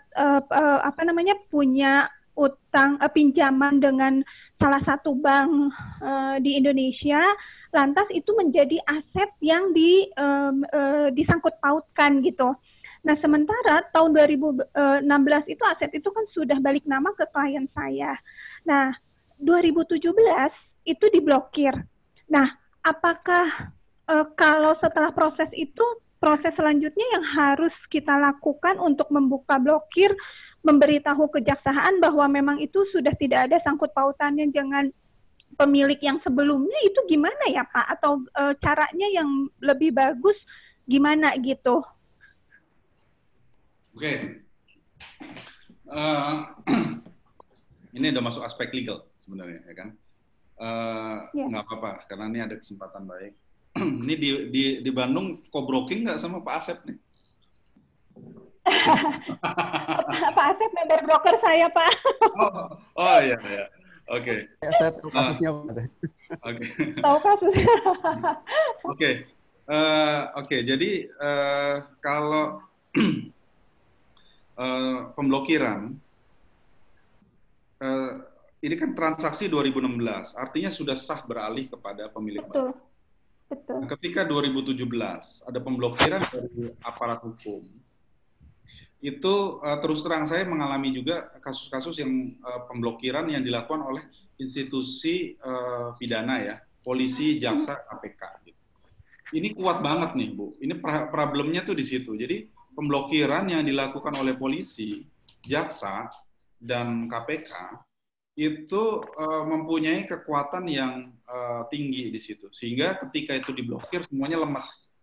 punya utang pinjaman dengan salah satu bank di Indonesia, lantas itu menjadi aset yang disangkut pautkan gitu. Nah, sementara tahun 2016 itu aset itu kan sudah balik nama ke klien saya. Nah, 2017 itu diblokir. Nah, apakah kalau setelah proses itu, proses selanjutnya yang harus kita lakukan untuk membuka blokir, memberitahu kejaksaan bahwa memang itu sudah tidak ada sangkut pautannya dengan pemilik yang sebelumnya, itu gimana ya Pak? Atau caranya yang lebih bagus gimana gitu? Oke. Ini udah masuk aspek legal sebenarnya, ya kan? Nggak apa-apa, karena ini ada kesempatan baik. Ini di Bandung co-broking nggak sama Pak Asep nih? Pak Asep member broker saya, Pak. Oh iya. Oke. Saya tahu kasusnya. Oke. Tahu kasusnya. Oke. Jadi kalau pemblokiran, ini kan transaksi 2016, artinya sudah sah beralih kepada pemilik baru. Betul. Ketika 2017 ada pemblokiran dari aparat hukum, itu terus terang saya mengalami juga kasus-kasus yang pemblokiran yang dilakukan oleh institusi pidana ya, polisi, jaksa, KPK. Gitu. Ini kuat banget nih Bu. Ini problemnya tuh di situ. Jadi pemblokiran yang dilakukan oleh polisi, jaksa, dan KPK itu mempunyai kekuatan yang tinggi di situ. Sehingga ketika itu diblokir, semuanya lemas.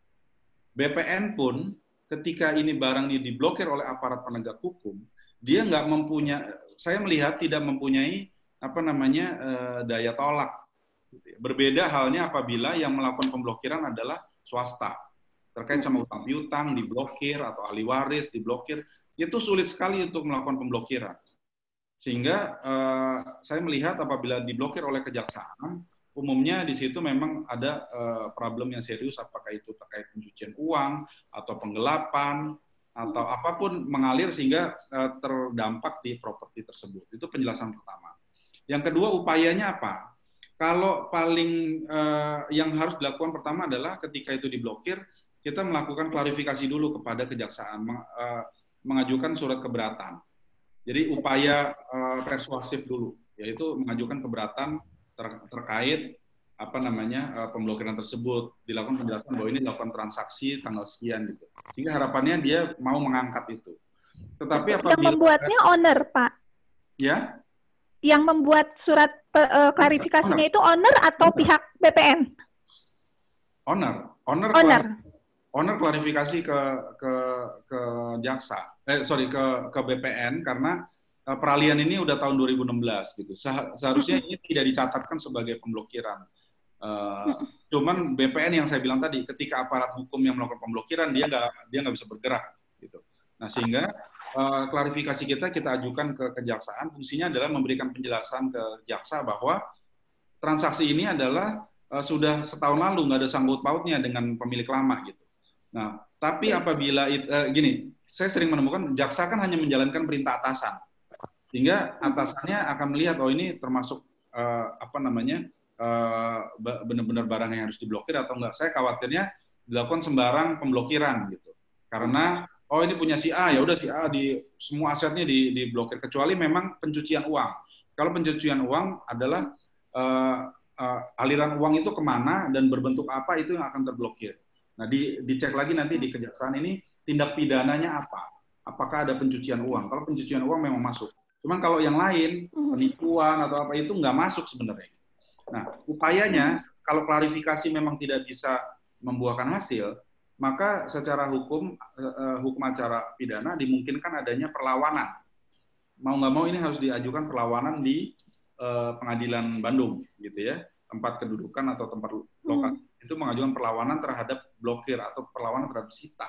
BPN pun ketika ini barang ini diblokir oleh aparat penegak hukum, dia nggak mempunyai, saya melihat tidak mempunyai daya tolak. Berbeda halnya apabila yang melakukan pemblokiran adalah swasta. Terkait sama utang piutang diblokir atau ahli waris diblokir, itu sulit sekali untuk melakukan pemblokiran. Sehingga saya melihat apabila diblokir oleh kejaksaan, umumnya di situ memang ada problem yang serius, apakah itu terkait pencucian uang atau penggelapan atau apapun mengalir sehingga terdampak di properti tersebut. Itu penjelasan pertama. Yang kedua, upayanya apa? Kalau paling yang harus dilakukan pertama adalah ketika itu diblokir, kita melakukan klarifikasi dulu kepada kejaksaan, mengajukan surat keberatan. Jadi upaya persuasif dulu, yaitu mengajukan keberatan terkait pemblokiran tersebut, dilakukan penjelasan bahwa ini dilakukan transaksi tanggal sekian gitu. Sehingga harapannya dia mau mengangkat itu. Tetapi apabila yang membuatnya owner, Pak. Ya? Yang membuat surat klarifikasinya itu owner atau pihak BPN? Owner klarifikasi ke jaksa. Ke BPN karena peralihan ini udah tahun 2016 gitu. Seharusnya ini tidak dicatatkan sebagai pemblokiran. Cuman BPN yang saya bilang tadi, ketika aparat hukum yang melakukan pemblokiran dia nggak bisa bergerak gitu. Nah sehingga klarifikasi kita ajukan ke kejaksaan, fungsinya adalah memberikan penjelasan ke jaksa bahwa transaksi ini adalah sudah setahun lalu, nggak ada sangkut pautnya dengan pemilik lama gitu. Nah tapi apabila gini, saya sering menemukan jaksa kan hanya menjalankan perintah atasan. Sehingga atasannya akan melihat, oh ini termasuk benar-benar barang yang harus diblokir atau enggak. Saya khawatirnya dilakukan sembarang pemblokiran gitu. Karena oh ini punya si A, ya udah si A semua asetnya diblokir, kecuali memang pencucian uang. Kalau pencucian uang adalah aliran uang itu kemana dan berbentuk apa, itu yang akan terblokir. Nah dicek lagi nanti di kejaksaan ini tindak pidananya apa. Apakah ada pencucian uang? Kalau pencucian uang memang masuk. Cuman kalau yang lain, penipuan atau apa itu nggak masuk sebenarnya. Nah, upayanya kalau klarifikasi memang tidak bisa membuahkan hasil, maka secara hukum acara pidana dimungkinkan adanya perlawanan. Mau nggak mau ini harus diajukan perlawanan di pengadilan Bandung, gitu ya, tempat kedudukan atau tempat lokasi. Itu mengajukan perlawanan terhadap blokir atau perlawanan terhadap sita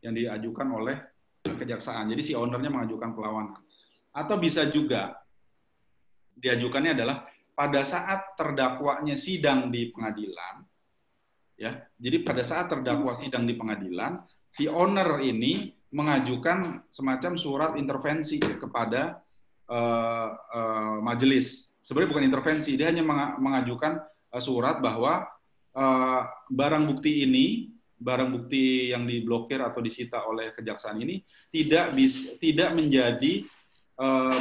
yang diajukan oleh kejaksaan. Jadi si ownernya mengajukan perlawanan. Atau bisa juga diajukannya adalah pada saat terdakwanya sidang di pengadilan, ya. Jadi pada saat terdakwa sidang di pengadilan, si owner ini mengajukan semacam surat intervensi kepada majelis. Sebenarnya bukan intervensi, dia hanya mengajukan surat bahwa barang bukti yang diblokir atau disita oleh kejaksaan ini tidak menjadi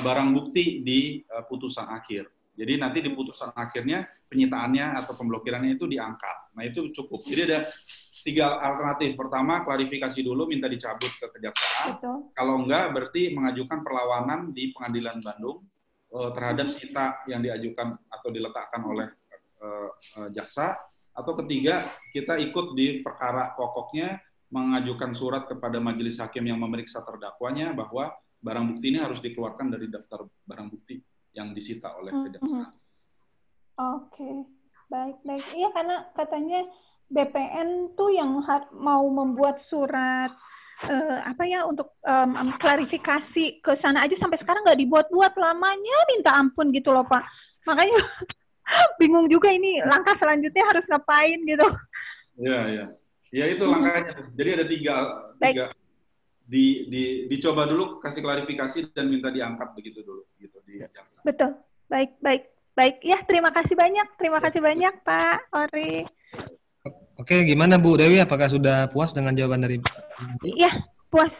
barang bukti di putusan akhir. Jadi nanti di putusan akhirnya penyitaannya atau pemblokirannya itu diangkat. Nah itu cukup. Jadi ada 3 alternatif. Pertama, klarifikasi dulu, minta dicabut ke kejaksaan. Betul. Kalau enggak, berarti mengajukan perlawanan di pengadilan Bandung terhadap sita yang diajukan atau diletakkan oleh jaksa. Atau ketiga, kita ikut di perkara pokoknya, mengajukan surat kepada majelis hakim yang memeriksa terdakwanya bahwa barang bukti ini harus dikeluarkan dari daftar barang bukti yang disita oleh kejaksaan. Oke, baik. Iya, karena katanya BPN tuh yang mau membuat surat untuk klarifikasi ke sana aja sampai sekarang nggak dibuat-buat, lamanya minta ampun gitu loh Pak. Makanya bingung juga ini langkah selanjutnya harus ngapain gitu. Iya. Ya itu langkahnya. Jadi ada tiga. Dicoba dulu, kasih klarifikasi dan minta diangkat begitu dulu gitu. Betul. Baik. Ya, terima kasih banyak Pak Ori. Oke, gimana Bu Dewi? Apakah sudah puas dengan jawaban dari? Iya, puas.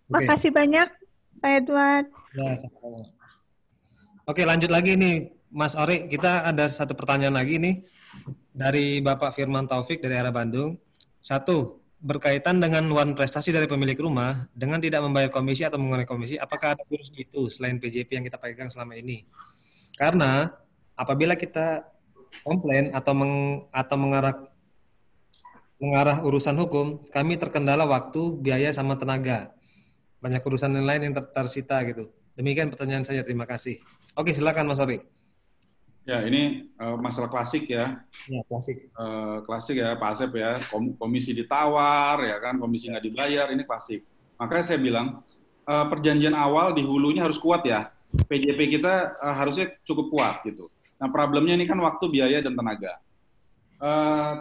Makasih banyak Pak Edward. Ya, sama-sama. Oke, lanjut lagi nih Mas Ori. Kita ada satu pertanyaan lagi nih dari Bapak Firman Taufik dari arah Bandung. 1. berkaitan dengan wan prestasi dari pemilik rumah dengan tidak membayar komisi atau mengurangi komisi, apakah ada jurus itu selain PJP yang kita pegang selama ini? Karena apabila kita komplain atau mengarah urusan hukum, kami terkendala waktu, biaya, sama tenaga. Banyak urusan lain yang tersita gitu. Demikian pertanyaan saya. Terima kasih. Oke, silakan Mas Ori. Ya, ini masalah klasik ya. Ya, klasik. Klasik ya, Pak Asep ya. Komisi ditawar, ya kan, komisi nggak dibayar, ini klasik. Makanya saya bilang, perjanjian awal di hulunya harus kuat ya. PJP kita harusnya cukup kuat gitu. Nah, problemnya ini kan waktu, biaya, dan tenaga.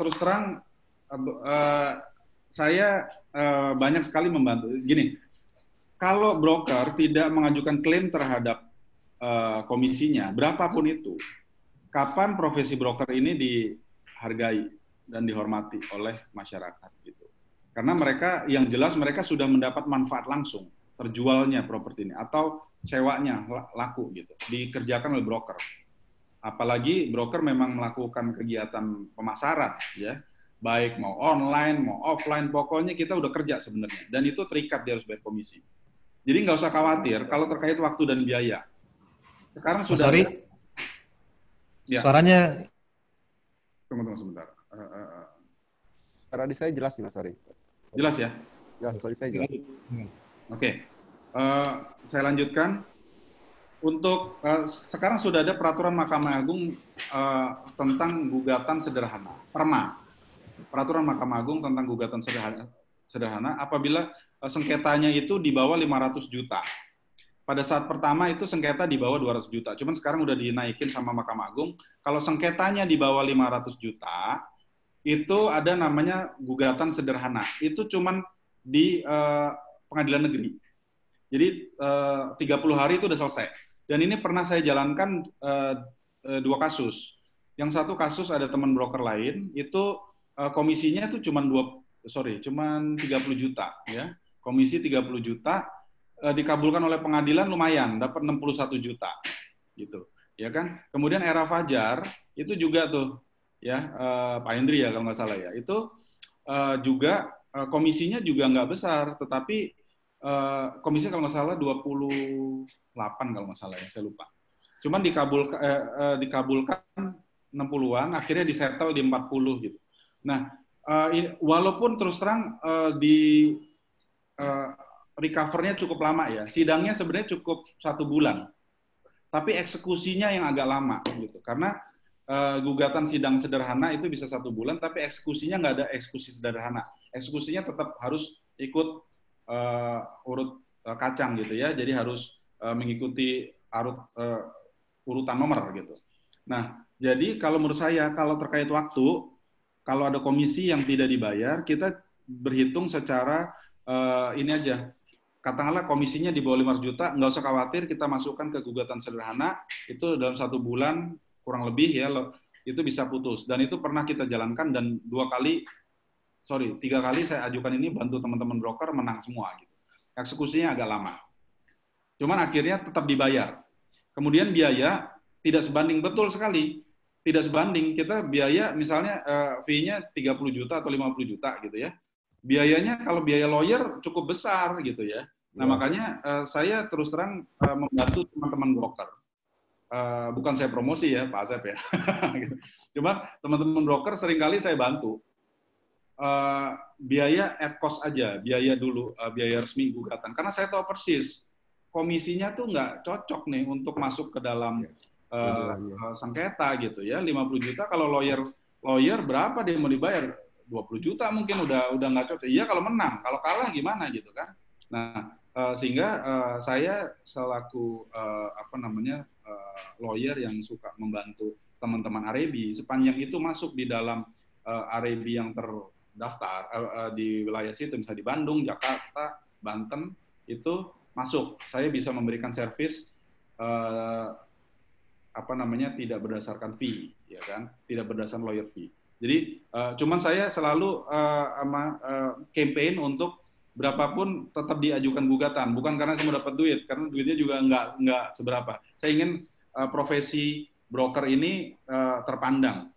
Terus terang, saya banyak sekali membantu. Gini, kalau broker tidak mengajukan klaim terhadap komisinya, berapapun itu, kapan profesi broker ini dihargai dan dihormati oleh masyarakat gitu. Karena mereka yang jelas mereka sudah mendapat manfaat langsung terjualnya properti ini atau sewanya laku gitu, dikerjakan oleh broker. Apalagi broker memang melakukan kegiatan pemasaran ya, baik mau online mau offline, pokoknya kita udah kerja sebenarnya dan itu terikat dia harus bayar komisi. Jadi nggak usah khawatir kalau terkait waktu dan biaya. Sekarang sudah ada. Ya. Suaranya. Tunggu sebentar. Suara di saya jelas nih Mas Ari. Jelas ya? Jelas, suara saya jelas. Oke. Saya lanjutkan. Untuk sekarang sudah ada peraturan Mahkamah Agung tentang gugatan sederhana, PERMA. Peraturan Mahkamah Agung tentang gugatan sederhana apabila sengketanya itu di bawah 500 juta. Pada saat pertama itu sengketa di bawah 200 juta. Cuman sekarang udah dinaikin sama Mahkamah Agung. Kalau sengketanya di bawah 500 juta, itu ada namanya gugatan sederhana. Itu cuman di pengadilan negeri. Jadi 30 hari itu udah selesai. Dan ini pernah saya jalankan 2 kasus. Yang satu kasus ada teman broker lain, itu komisinya itu cuman 30 juta. Ya. Komisi 30 juta, dikabulkan oleh pengadilan lumayan, dapat 61 juta, gitu, ya kan? Kemudian Era Fajar itu juga tuh, ya Pak Hendri ya kalau nggak salah ya, itu juga komisinya juga nggak besar, tetapi komisinya kalau nggak salah 28 kalau nggak salah ya, saya lupa. Cuman dikabulkan 60-an, akhirnya disettle di 40 gitu. Nah, walaupun terus terang recover-nya cukup lama ya. Sidangnya sebenarnya cukup 1 bulan. Tapi eksekusinya yang agak lama gitu. Karena gugatan sidang sederhana itu bisa 1 bulan, tapi eksekusinya nggak ada eksekusi sederhana. Eksekusinya tetap harus ikut urut kacang gitu ya. Jadi harus mengikuti urutan nomor gitu. Nah, jadi kalau menurut saya kalau terkait waktu, kalau ada komisi yang tidak dibayar, kita berhitung secara ini aja. Katakanlah komisinya di bawah 500 juta, nggak usah khawatir, kita masukkan ke gugatan sederhana, itu dalam 1 bulan, kurang lebih ya, itu bisa putus. Dan itu pernah kita jalankan, dan 3 kali saya ajukan ini, bantu teman-teman broker, menang semua. Gitu. Eksekusinya agak lama. Cuman akhirnya tetap dibayar. Kemudian biaya, tidak sebanding, betul sekali. Tidak sebanding, kita biaya, misalnya fee-nya 30 juta atau 50 juta gitu ya. Biayanya kalau biaya lawyer cukup besar gitu ya. Nah, makanya saya terus terang membantu teman-teman broker. Bukan saya promosi ya, Pak Asep ya. Cuma teman-teman broker seringkali saya bantu. Biaya at cost aja, biaya dulu, biaya resmi gugatan. Karena saya tahu persis, komisinya tuh nggak cocok nih untuk masuk ke dalam sengketa gitu ya. 50 juta kalau lawyer berapa dia mau dibayar? 20 juta mungkin udah nggak cocok. Iya kalau menang, kalau kalah gimana gitu kan. Nah, sehingga saya selaku lawyer yang suka membantu teman-teman Arebi, sepanjang itu masuk di dalam Arebi yang terdaftar di wilayah situ, misalnya di Bandung, Jakarta, Banten, itu masuk. Saya bisa memberikan servis tidak berdasarkan fee, ya kan? Tidak berdasarkan lawyer fee. Jadi cuman saya selalu campaign untuk berapapun tetap diajukan gugatan, bukan karena saya mau dapat duit, karena duitnya juga nggak seberapa. Saya ingin profesi broker ini terpandang.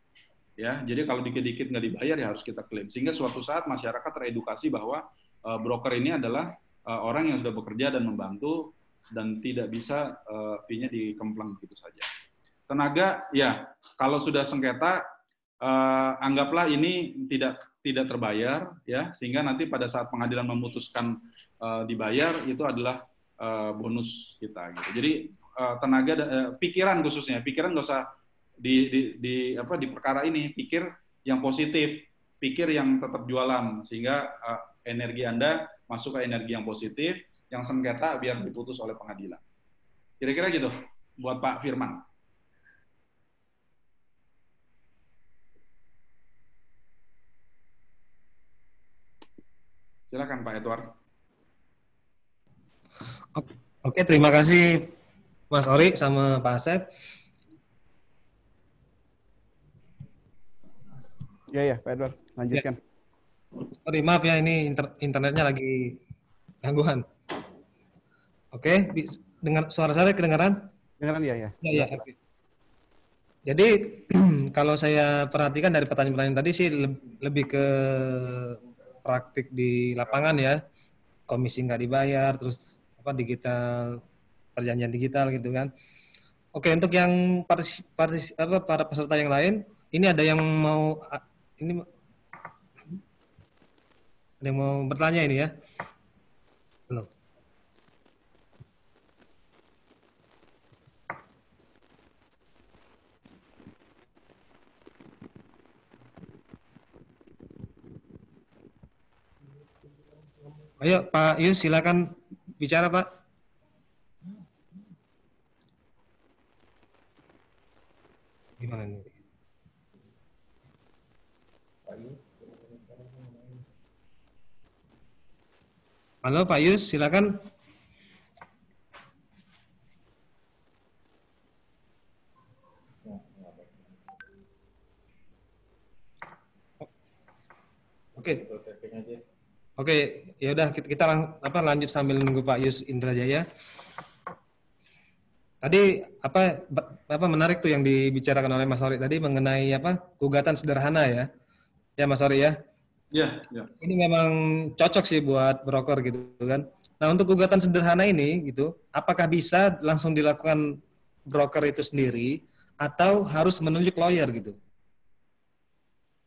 ya. Jadi kalau dikit-dikit nggak dibayar ya harus kita klaim. Sehingga suatu saat masyarakat teredukasi bahwa broker ini adalah orang yang sudah bekerja dan membantu dan tidak bisa fee-nya dikemplang begitu saja. Tenaga, ya kalau sudah sengketa, anggaplah ini tidak terbayar, ya, sehingga nanti pada saat pengadilan memutuskan dibayar itu adalah bonus kita. Gitu. Jadi tenaga, pikiran khususnya, pikiran nggak usah di perkara ini, pikir yang positif, pikir yang tetap jualan, sehingga energi Anda masuk ke energi yang positif, yang sengketa biar diputus oleh pengadilan. Kira-kira gitu buat Pak Firman. Silakan Pak Edward. Oke, terima kasih Mas Ori sama Pak Asep. Ya, Pak Edward, lanjutkan. Sorry, maaf ya, ini internetnya lagi gangguan. Oke, dengar suara saya kedengaran? Dengaran ya. Ya. Oke. Jadi kalau saya perhatikan dari pertanyaan-pertanyaan tadi sih lebih ke praktik di lapangan ya, komisi nggak dibayar, terus digital, perjanjian digital gitu kan. Oke, untuk yang para peserta yang lain, ini ada yang mau bertanya ini ya? Belum. Ayo Pak Yus, silakan bicara Pak. Gimana ini? Halo Pak Yus, silakan. Oke, ya udah kita lanjut sambil nunggu Pak Yus Indrajaya. Tadi apa menarik tuh yang dibicarakan oleh Mas Ori tadi mengenai gugatan sederhana ya. Ya Mas Ori ya. Ya. Ini memang cocok sih buat broker gitu kan. Nah, untuk gugatan sederhana ini gitu, apakah bisa langsung dilakukan broker itu sendiri atau harus menunjuk lawyer gitu?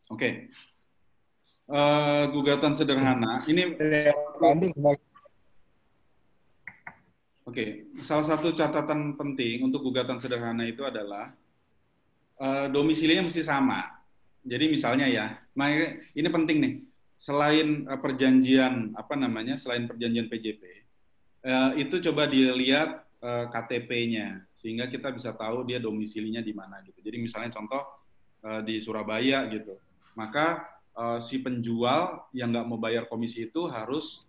Oke. Gugatan sederhana ini salah satu catatan penting untuk gugatan sederhana itu adalah domisilinya mesti sama. Jadi misalnya ya, nah ini penting nih. Selain perjanjian selain perjanjian PJP, itu coba dilihat KTP-nya sehingga kita bisa tahu dia domisilinya di mana gitu. Jadi misalnya contoh di Surabaya gitu, maka si penjual yang nggak mau bayar komisi itu harus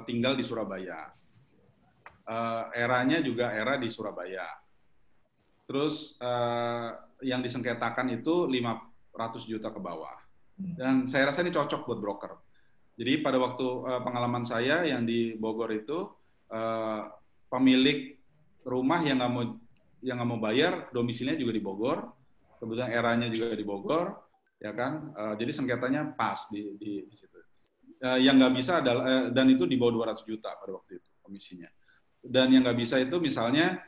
tinggal di Surabaya. Eranya juga era di Surabaya. Terus yang disengketakan itu 500 juta ke bawah. Dan saya rasa ini cocok buat broker. Jadi pada waktu pengalaman saya yang di Bogor itu, pemilik rumah yang nggak mau bayar, domisilinya juga di Bogor, kebetulan eranya juga di Bogor, ya kan? Jadi sengketanya pas di situ. Yang nggak bisa adalah, dan itu di bawah 200 juta pada waktu itu komisinya. Dan yang nggak bisa itu misalnya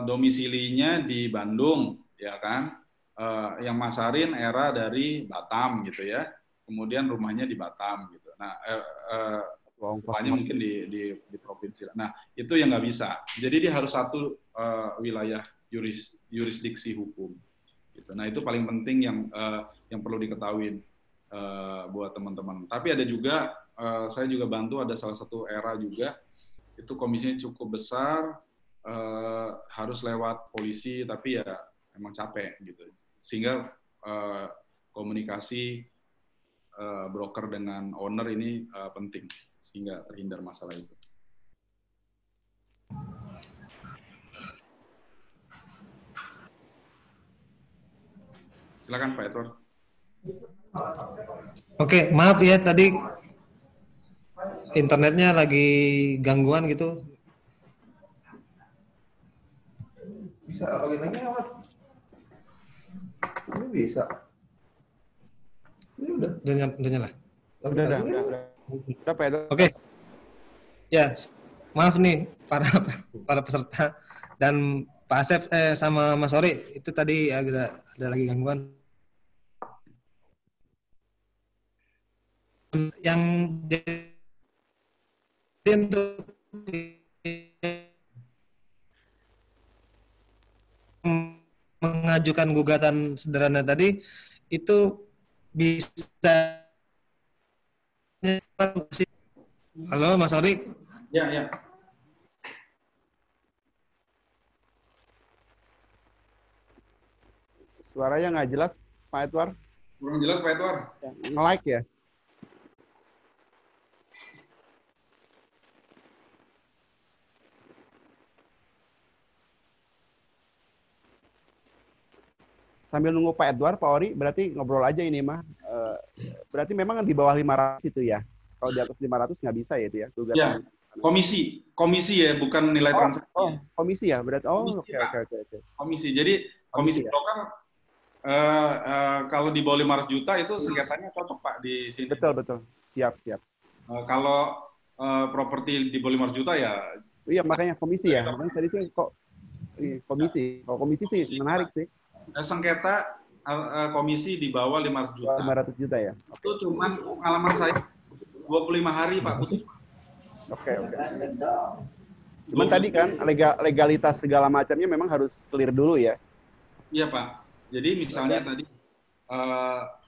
domisilinya di Bandung, ya kan? Yang masarin era dari Batam gitu ya, kemudian rumahnya di Batam gitu. Nah, rumahnya mungkin di provinsi. Nah, itu yang nggak bisa. Jadi dia harus satu wilayah yurisdiksi hukum. Gitu. Nah, itu paling penting yang perlu diketahui buat teman-teman. Tapi ada juga, saya juga bantu ada salah satu era juga, itu komisinya cukup besar, harus lewat polisi, tapi ya emang capek gitu. Sehingga komunikasi broker dengan owner ini penting sehingga terhindar masalah itu. Silakan Pak Edward. Oke, maaf ya tadi internetnya lagi gangguan gitu. Bisa login lagi nggak, Mas? Ini bisa. Ini udah nyala. Udah, Pak Edward. Oke. Ya, maaf nih para peserta dan Pak Asep sama Mas Ori itu tadi agak ada lagi gangguan. Yang jadi untuk mengajukan gugatan sederhana tadi itu bisa. Halo Mas Ori. Ya, ya. Suaranya nggak jelas, Pak Edward. Kurang jelas Pak Edward. Nge-like ya. Sambil nunggu Pak Edward, Pak Ori, berarti ngobrol aja ini mah. Berarti memang di bawah 500 itu ya. Kalau di atas 500 nggak bisa ya itu ya. Ya, komisi ya, bukan nilai transaksi. Oh, komisi ya, berarti. Oh, Komisi, oke. Komisi. Jadi komisi ya? broker kalau di bawah 500 juta itu sengketanya cocok Pak di sini. Betul. Siap. Kalau properti di bawah 500 juta ya. Iya, makanya komisi ya. Makanya tadi sih kok komisi. Kalau komisi sih menarik sih. Sengketa komisi di bawah 500 juta. 500 juta ya. Itu cuman pengalaman saya 25 hari Pak putus. Oke. Cuman tadi kan legalitas segala macamnya memang harus clear dulu ya. Iya Pak. Jadi misalnya tadi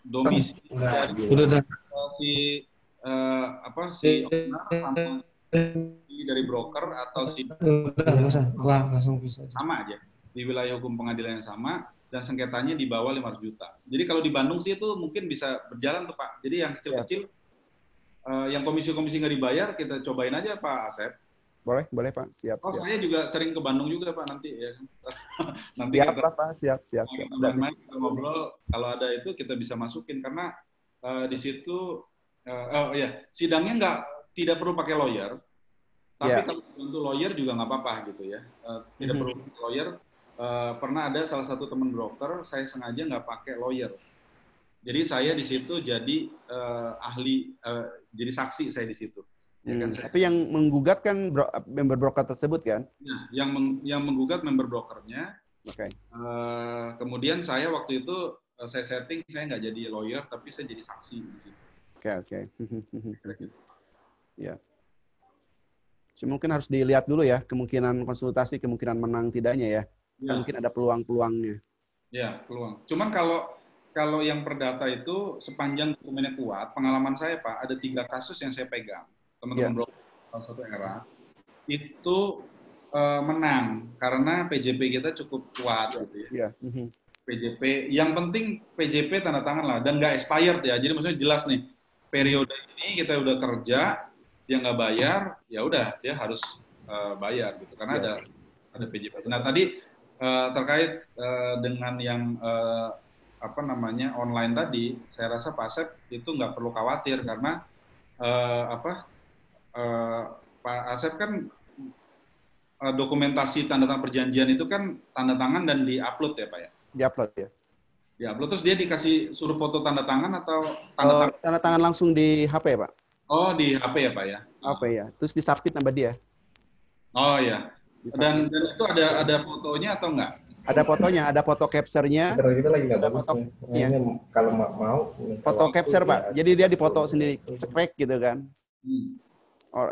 domisi si owner sama dari broker atau sama aja di wilayah hukum pengadilan yang sama dan sengketanya di bawah 500 juta. Jadi kalau di Bandung sih itu mungkin bisa berjalan tuh Pak. Jadi yang kecil-kecil yang komisi-komisi nggak dibayar kita cobain aja Pak Asep. Boleh Pak, siap. Saya juga sering ke Bandung juga Pak nanti ya. Nanti siap lah Pak, siap. Kita ngobrol kalau ada itu kita bisa masukin karena di situ sidangnya tidak perlu pakai lawyer, tapi kalau untuk lawyer juga nggak apa-apa gitu ya. Tidak perlu lawyer. Pernah ada salah satu teman broker saya sengaja nggak pakai lawyer. Jadi saya di situ jadi ahli, jadi saksi saya di situ. Ya kan, tapi yang menggugat kan member broker tersebut kan? Nah, yang menggugat member brokernya. Oke. Kemudian saya waktu itu saya setting saya nggak jadi lawyer tapi saya jadi saksi di situ. Oke. Ya. Cuma mungkin harus dilihat dulu ya kemungkinan konsultasi, kemungkinan menang tidaknya ya. Kan mungkin ada peluang-peluangnya. Ya, peluang. Cuman kalau yang perdata itu sepanjang dokumennya kuat, pengalaman saya Pak, ada 3 kasus yang saya pegang. Teman-teman broker salah satu era itu menang karena PJP kita cukup kuat gitu ya. PJP, yang penting PJP tanda tangan lah dan nggak expired ya. Jadi maksudnya jelas nih periode ini kita udah kerja, dia nggak bayar, ya udah dia harus bayar gitu karena ada PJP. Nah tadi terkait dengan yang online tadi, saya rasa Pak Asep itu nggak perlu khawatir karena Pak Asep kan dokumentasi tanda tangan perjanjian itu kan tanda tangan dan diupload ya Pak ya? Diupload ya. Diupload terus dia dikasih suruh foto tanda tangan atau tanda tangan langsung di HP Pak? Oh di HP ya Pak ya? HP ya. Terus disubmit sama dia. Oh ya. Dan itu ada fotonya atau enggak? Ada fotonya, ada foto capture-nya. Kita lagi nggak bagus. Kalau mau foto capture Pak. Jadi dia dipoto sendiri, cekrek gitu kan.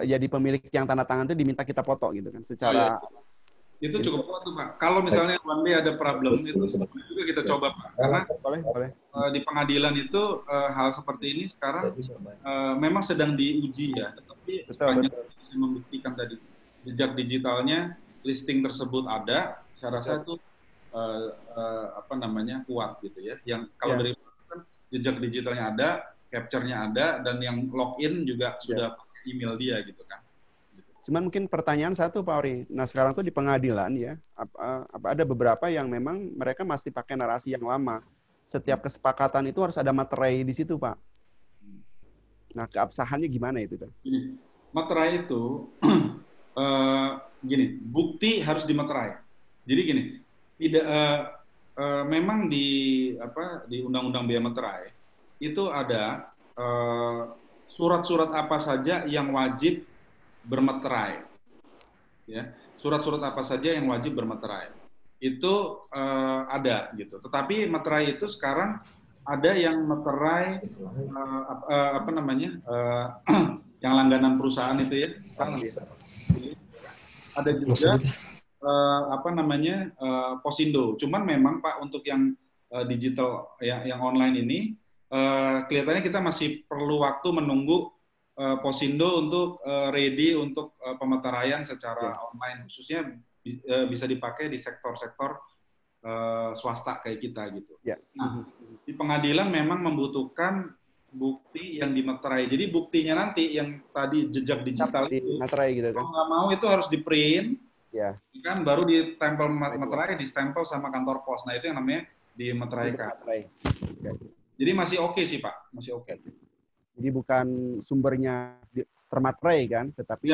Jadi pemilik yang tanda tangan itu diminta kita foto gitu kan secara itu cukup kuat tuh Pak. Kalau misalnya one day ada problem itu juga kita coba Pak. Karena boleh. Di pengadilan itu hal seperti ini sekarang memang sedang diuji ya, tetapi sepanjang bisa membuktikan tadi jejak digitalnya listing tersebut ada, saya rasa itu kuat gitu ya. Yang kalau dari kan jejak digitalnya ada, capture-nya ada, dan yang login juga sudah pakai email dia gitu kan. Cuman mungkin pertanyaan satu Pak Ori. Nah sekarang tuh di pengadilan ya, ada beberapa yang memang mereka masih pakai narasi yang lama. Setiap kesepakatan itu harus ada materai di situ Pak. Nah keabsahannya gimana itu kan? Materai itu bukti harus dimaterai. Jadi tidak memang di Undang-Undang Biaya Materai itu ada surat-surat apa saja yang wajib bermeterai, ya. Surat-surat apa saja yang wajib bermeterai itu ada gitu. Tetapi meterai itu sekarang ada yang meterai apa namanya yang langganan perusahaan itu ya. Ada juga apa namanya Posindo. Cuman memang Pak untuk yang digital yang online ini kelihatannya kita masih perlu waktu menunggu Posindo untuk ready untuk pemeteraian secara online, khususnya bisa dipakai di sektor-sektor swasta kayak kita gitu. Nah, di pengadilan memang membutuhkan bukti yang dimeterai. Jadi buktinya nanti yang tadi jejak digital itu, materai gitu kan? Kalau nggak mau itu harus di print, ya. Kan baru ditempel meterai, distempel sama kantor pos. Nah itu yang namanya dimeteraikan. Jadi masih oke sih Pak, masih oke. Jadi bukan sumbernya termaterai kan, tetapi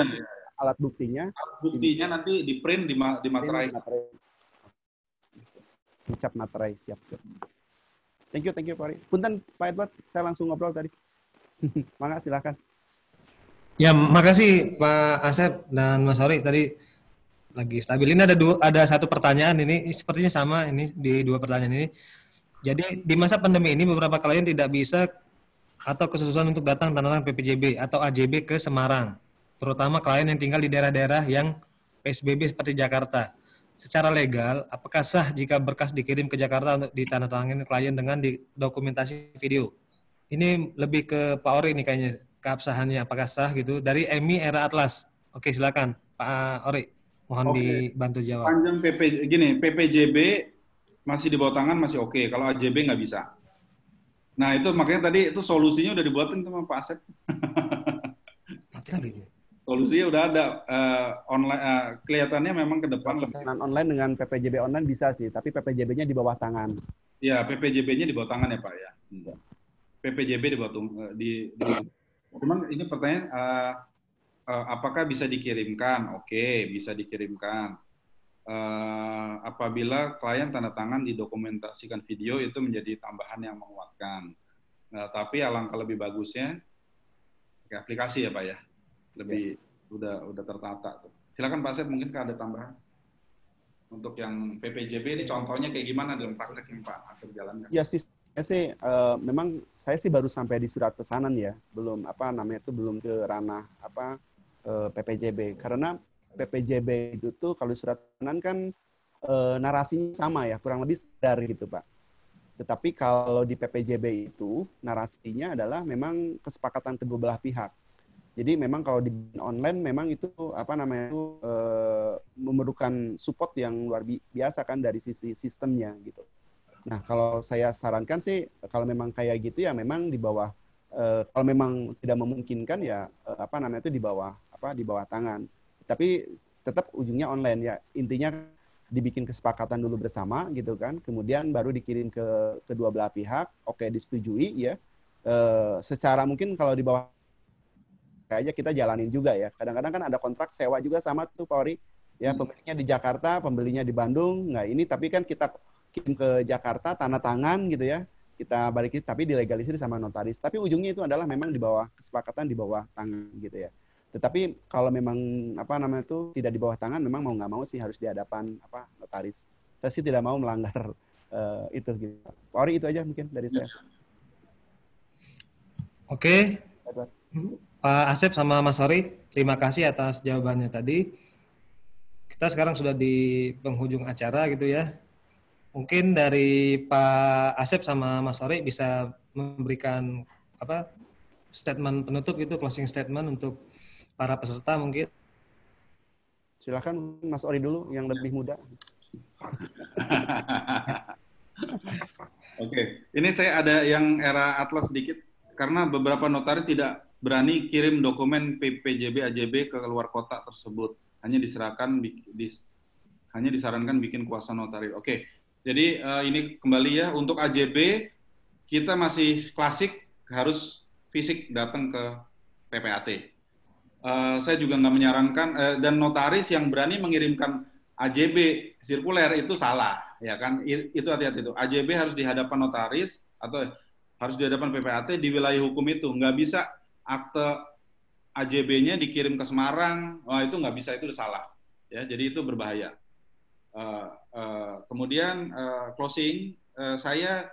alat buktinya. Alat buktinya nanti di print, dimaterai. Dicap materai, siap. Thank you Pak Ari. Punten Pak Edward, saya langsung ngobrol tadi. Mangga silakan. Ya, makasih Pak Asep dan Mas Ori tadi lagi stabil. Ini ada satu pertanyaan ini sepertinya sama ini di dua pertanyaan ini. Jadi di masa pandemi ini beberapa klien tidak bisa atau kesusahan untuk datang tanda tangan PPJB atau AJB ke Semarang, terutama klien yang tinggal di daerah-daerah yang PSBB seperti Jakarta. Secara legal, apakah sah jika berkas dikirim ke Jakarta untuk ditandatangani klien dengan dokumentasi video? Ini lebih ke Pak Ori nih kayaknya, keabsahannya apakah sah gitu. Dari Emi Era Atlas. Oke, silakan Pak Ori, mohon dibantu jawab. Panjang PPJB masih di bawah tangan masih oke, kalau AJB nggak bisa. Nah itu makanya tadi itu solusinya udah dibuatin sama Pak Asep. Solusinya udah ada online. Kelihatannya memang ke depan pesanan online dengan PPJB online bisa sih, tapi PPJB-nya di bawah tangan. Ya, PPJB-nya di bawah tangan ya Pak ya. PPJB di bawah cuman ini pertanyaan apakah bisa dikirimkan? Oke, bisa dikirimkan. Apabila klien tanda tangan didokumentasikan video itu menjadi tambahan yang menguatkan. Tapi alangkah lebih bagusnya pakai aplikasi ya Pak ya. Lebih udah tertata tuh. Silakan Pak Asep, mungkin ada tambahan untuk yang PPJB ini contohnya kayak gimana dalam praktek yang Pak Asep jalankan? Ya sih, memang saya sih baru sampai di surat pesanan ya, belum belum ke ranah PPJB, karena PPJB itu tuh kalau surat pesanan kan narasinya sama ya, kurang lebih standar gitu Pak. Tetapi kalau di PPJB itu narasinya adalah memang kesepakatan kedua belah pihak. Jadi memang kalau di online memang itu memerlukan support yang luar biasa kan dari sisi sistemnya gitu. Nah kalau saya sarankan sih kalau memang kayak gitu ya memang di bawah kalau memang tidak memungkinkan ya itu di bawah tangan. Tapi tetap ujungnya online ya, intinya dibikin kesepakatan dulu bersama gitu kan, kemudian baru dikirim ke kedua belah pihak, oke disetujui ya. Secara mungkin kalau di bawah aja kita jalanin juga ya. Kadang-kadang kan ada kontrak sewa juga sama tuh Pak Ori. Ya pemiliknya di Jakarta, pembelinya di Bandung. Nah ini tapi kan kita kirim ke Jakarta, tanda tangan gitu ya. Kita balikin tapi dilegalisir sama notaris. Tapi ujungnya itu adalah memang di bawah kesepakatan di bawah tangan gitu ya. Tetapi kalau memang tidak di bawah tangan, memang mau nggak mau sih harus di hadapan notaris. Saya sih tidak mau melanggar itu gitu. Pak Ori itu aja mungkin dari saya. Oke. Pak Asep sama Mas Ori, terima kasih atas jawabannya tadi. Kita sekarang sudah di penghujung acara gitu ya. Mungkin dari Pak Asep sama Mas Ori bisa memberikan statement penutup gitu, closing statement untuk para peserta mungkin. Silakan Mas Ori dulu yang lebih muda. Oke, ini saya ada yang Era Atlas sedikit karena beberapa notaris tidak berani kirim dokumen PPJB AJB ke luar kota tersebut. Hanya disarankan bikin kuasa notaris. Oke. Jadi ini kembali ya untuk AJB kita masih klasik harus fisik datang ke PPAT. Saya juga nggak menyarankan dan notaris yang berani mengirimkan AJB sirkuler itu salah ya kan, itu hati-hati itu. AJB harus di hadapan notaris atau harus di hadapan PPAT di wilayah hukum itu. Nggak bisa akte AJB-nya dikirim ke Semarang, itu nggak bisa, itu salah. Ya, jadi itu berbahaya. Kemudian closing, saya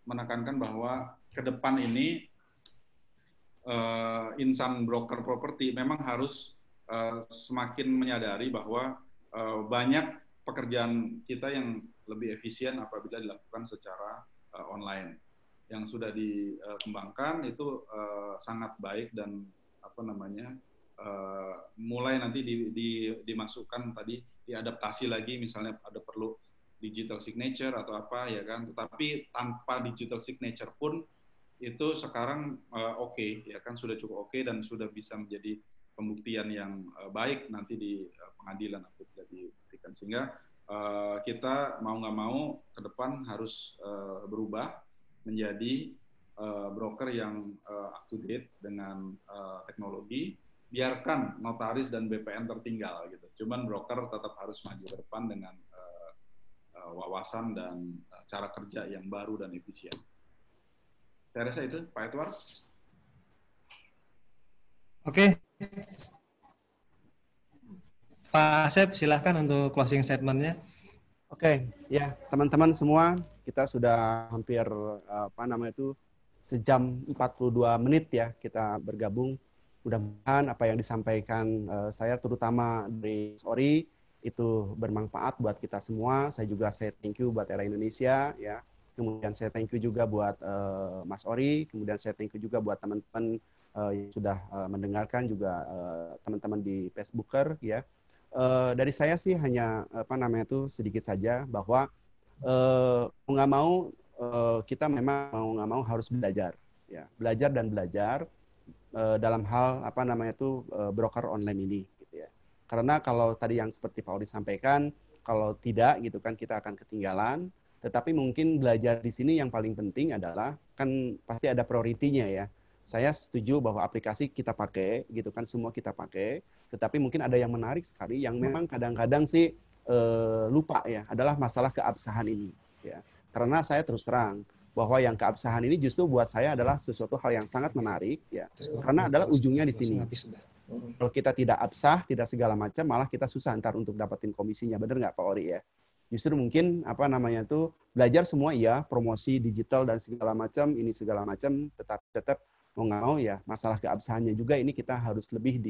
menekankan bahwa ke depan ini insan broker properti memang harus semakin menyadari bahwa banyak pekerjaan kita yang lebih efisien apabila dilakukan secara online. Yang sudah dikembangkan itu sangat baik dan mulai nanti dimasukkan tadi, diadaptasi lagi, misalnya ada perlu digital signature atau apa ya kan. Tetapi tanpa digital signature pun itu sekarang oke, ya kan, sudah cukup oke dan sudah bisa menjadi pembuktian yang baik nanti di pengadilan apabila diberikan. Sehingga kita mau nggak mau ke depan harus berubah menjadi broker yang up to date dengan teknologi. Biarkan notaris dan BPN tertinggal gitu. Cuman broker tetap harus maju ke depan dengan wawasan dan cara kerja yang baru dan efisien. Saya rasa itu, Pak Edward. Oke. Pak Asep, silahkan untuk closing statement-nya. Oke, ya teman-teman semua, kita sudah hampir sejam 42 menit ya kita bergabung. Mudah-mudahan apa yang disampaikan saya, terutama dari Ori, itu bermanfaat buat kita semua. Saya juga thank you buat Era Indonesia ya. Kemudian saya thank you juga buat Mas Ori. Kemudian saya thank you juga buat teman-teman yang sudah mendengarkan, juga teman-teman di Facebooker ya. Dari saya sih hanya sedikit saja bahwa mau nggak mau kita memang mau nggak mau harus belajar ya, belajar dan belajar dalam hal broker online ini gitu ya. Karena kalau tadi yang seperti Pak Ori sampaikan, kalau tidak gitu kan kita akan ketinggalan. Tetapi mungkin belajar di sini yang paling penting adalah kan pasti ada prioritinya ya. Saya setuju bahwa aplikasi kita pakai gitu kan, semua kita pakai, tetapi mungkin ada yang menarik sekali yang memang kadang-kadang sih lupa ya, adalah masalah keabsahan ini ya. Karena saya terus terang bahwa yang keabsahan ini justru buat saya adalah sesuatu hal yang sangat menarik ya. Karena adalah ujungnya di sini. Kalau kita tidak absah, tidak segala macam, malah kita susah ntar untuk dapetin komisinya. Bener nggak Pak Ori ya? Justru mungkin belajar semua ya, promosi digital dan segala macam, ini segala macam, tetap mau nggak mau ya, masalah keabsahannya juga ini kita harus lebih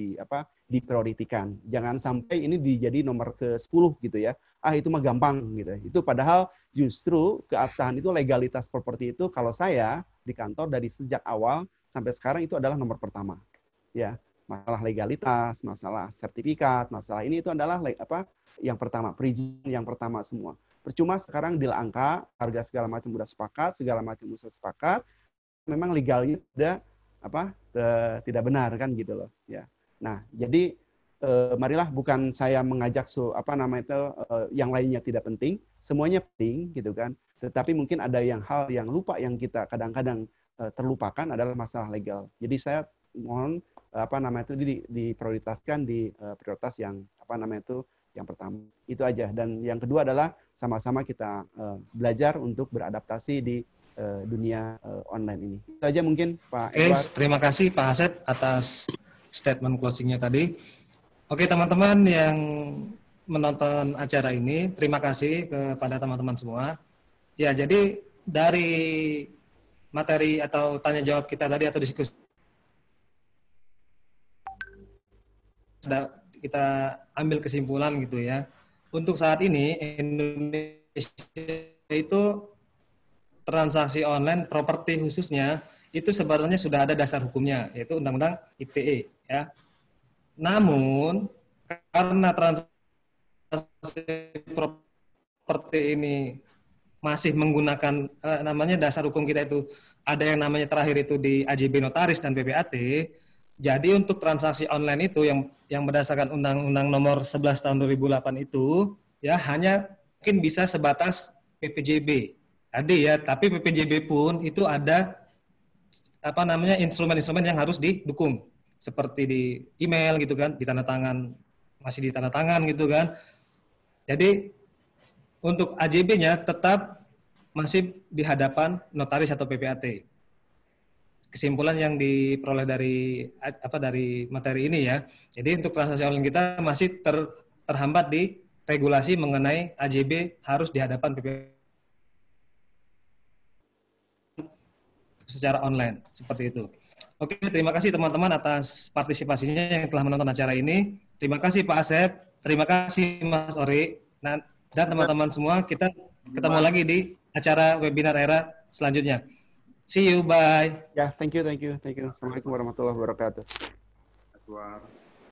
diprioritikan. Jangan sampai ini dijadi nomor ke-10 gitu ya. Itu mah gampang gitu. Itu padahal justru keabsahan itu, legalitas properti itu, kalau saya di kantor dari sejak awal sampai sekarang itu adalah nomor pertama. Ya, masalah legalitas, masalah sertifikat, masalah ini itu adalah yang pertama, perizinan yang pertama semua. Percuma sekarang deal angka, harga segala macam udah sepakat, segala macam udah sepakat, memang legalnya tidak benar kan gitu loh ya. Nah, jadi marilah bukan saya mengajak yang lainnya tidak penting, semuanya penting gitu kan. Tetapi mungkin ada hal yang lupa, yang kita kadang-kadang terlupakan adalah masalah legal. Jadi saya mohon diprioritaskan di prioritas yang yang pertama. Itu aja. Dan yang kedua adalah sama-sama kita belajar untuk beradaptasi di dunia online ini. Itu aja mungkin Pak Edward. Terima kasih Pak Asep atas statement closing-nya tadi. Oke teman-teman yang menonton acara ini, terima kasih kepada teman-teman semua. Ya, jadi dari materi atau tanya jawab kita tadi atau diskusi kita ambil kesimpulan gitu ya. Untuk saat ini Indonesia itu transaksi online properti khususnya itu sebenarnya sudah ada dasar hukumnya, yaitu Undang-Undang ITE ya. Namun karena transaksi properti ini masih menggunakan dasar hukum kita itu ada yang namanya terakhir itu di AJB notaris dan PPAT. Jadi untuk transaksi online itu yang berdasarkan Undang-Undang Nomor 11 Tahun 2008 itu ya hanya mungkin bisa sebatas PPJB. Tadi ya, tapi PPJB pun itu ada instrumen-instrumen yang harus didukung seperti di email gitu kan, masih ditandatangan gitu kan. Jadi untuk AJB-nya tetap masih di hadapan notaris atau PPAT. Kesimpulan yang diperoleh dari materi ini ya. Jadi untuk transaksi online kita masih terhambat di regulasi mengenai AJB harus di hadapan PPAT secara online, seperti itu. Oke, terima kasih teman-teman atas partisipasinya yang telah menonton acara ini. Terima kasih Pak Asep, terima kasih Mas Ori, dan teman-teman semua. Kita ketemu lagi di acara webinar ERA selanjutnya. See you, bye. Ya, thank you. Assalamualaikum warahmatullahi wabarakatuh.